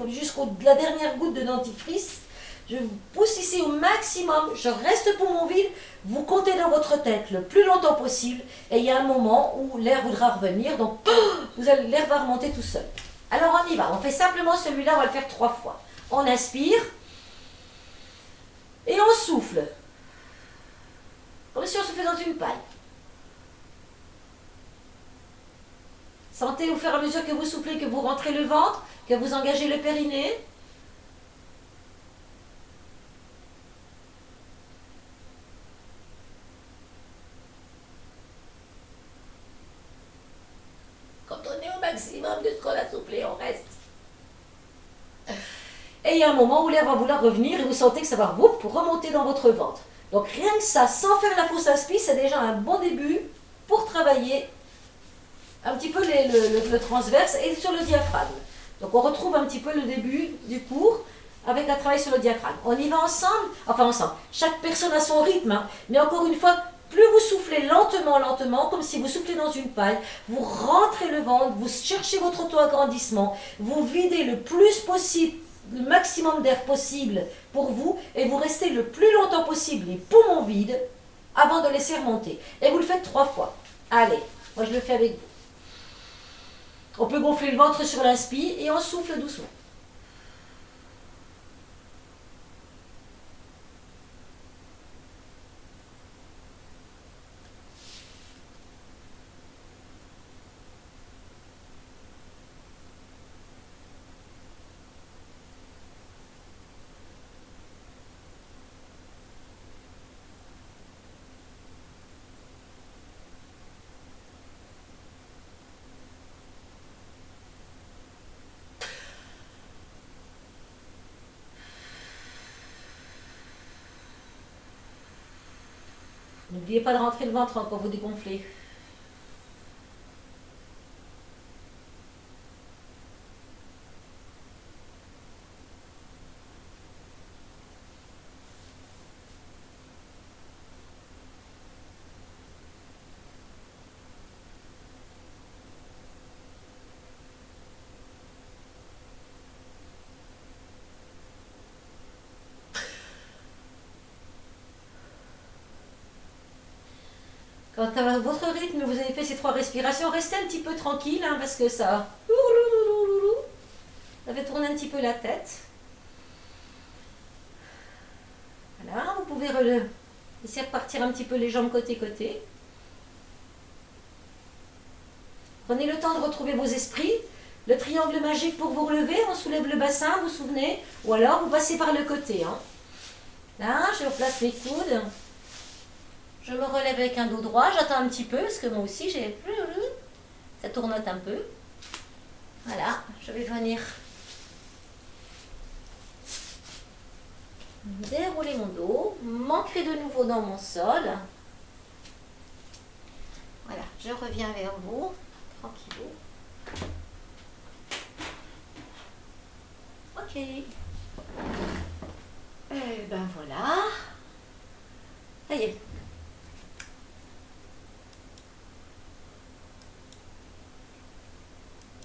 jusqu'à la dernière goutte de dentifrice. Je vous pousse ici au maximum, je reste pour mon vide, vous comptez dans votre tête le plus longtemps possible et il y a un moment où l'air voudra revenir, donc l'air va remonter tout seul. Alors on y va, on fait simplement celui-là, on va le faire 3 fois. On inspire. Et on souffle. Comme si on soufflait dans une paille. Sentez au fur et à mesure que vous soufflez, que vous rentrez le ventre, que vous engagez le périnée. Quand on est au maximum de ce qu'on a soufflé, on reste. Et il y a un moment où l'air va vouloir revenir et vous sentez que ça va remonter dans votre ventre. Donc rien que ça, sans faire la fausse inspi, c'est déjà un bon début pour travailler un petit peu le transverse et sur le diaphragme. Donc on retrouve un petit peu le début du cours avec un travail sur le diaphragme. On y va ensemble, enfin ensemble. Chaque personne a son rythme, hein. Mais encore une fois, plus vous soufflez lentement, comme si vous soufflez dans une paille, vous rentrez le ventre, vous cherchez votre auto-agrandissement, vous videz le plus possible, le maximum d'air possible pour vous, et vous restez le plus longtemps possible les poumons vides avant de laisser remonter. Et vous le faites 3 fois. Allez, moi je le fais avec vous. On peut gonfler le ventre sur l'inspire et on souffle doucement. N'oubliez pas de rentrer le ventre quand vous dégonflez. Quand à votre rythme, vous avez fait ces 3 respirations, restez un petit peu tranquille, hein, parce que ça fait tourner un petit peu la tête. Voilà, vous pouvez laisser repartir un petit peu les jambes côté-côté. Prenez le temps de retrouver vos esprits. Le triangle magique pour vous relever, on soulève le bassin, vous vous souvenez, ou alors vous passez par le côté. Hein. Là, je replace mes coudes. Je me relève avec un dos droit, j'attends un petit peu, parce que moi aussi, ça tournote un peu. Voilà, je vais venir dérouler mon dos, m'ancrer de nouveau dans mon sol. Voilà, je reviens vers vous, tranquillou. Ok. Et ben voilà. Ça y est.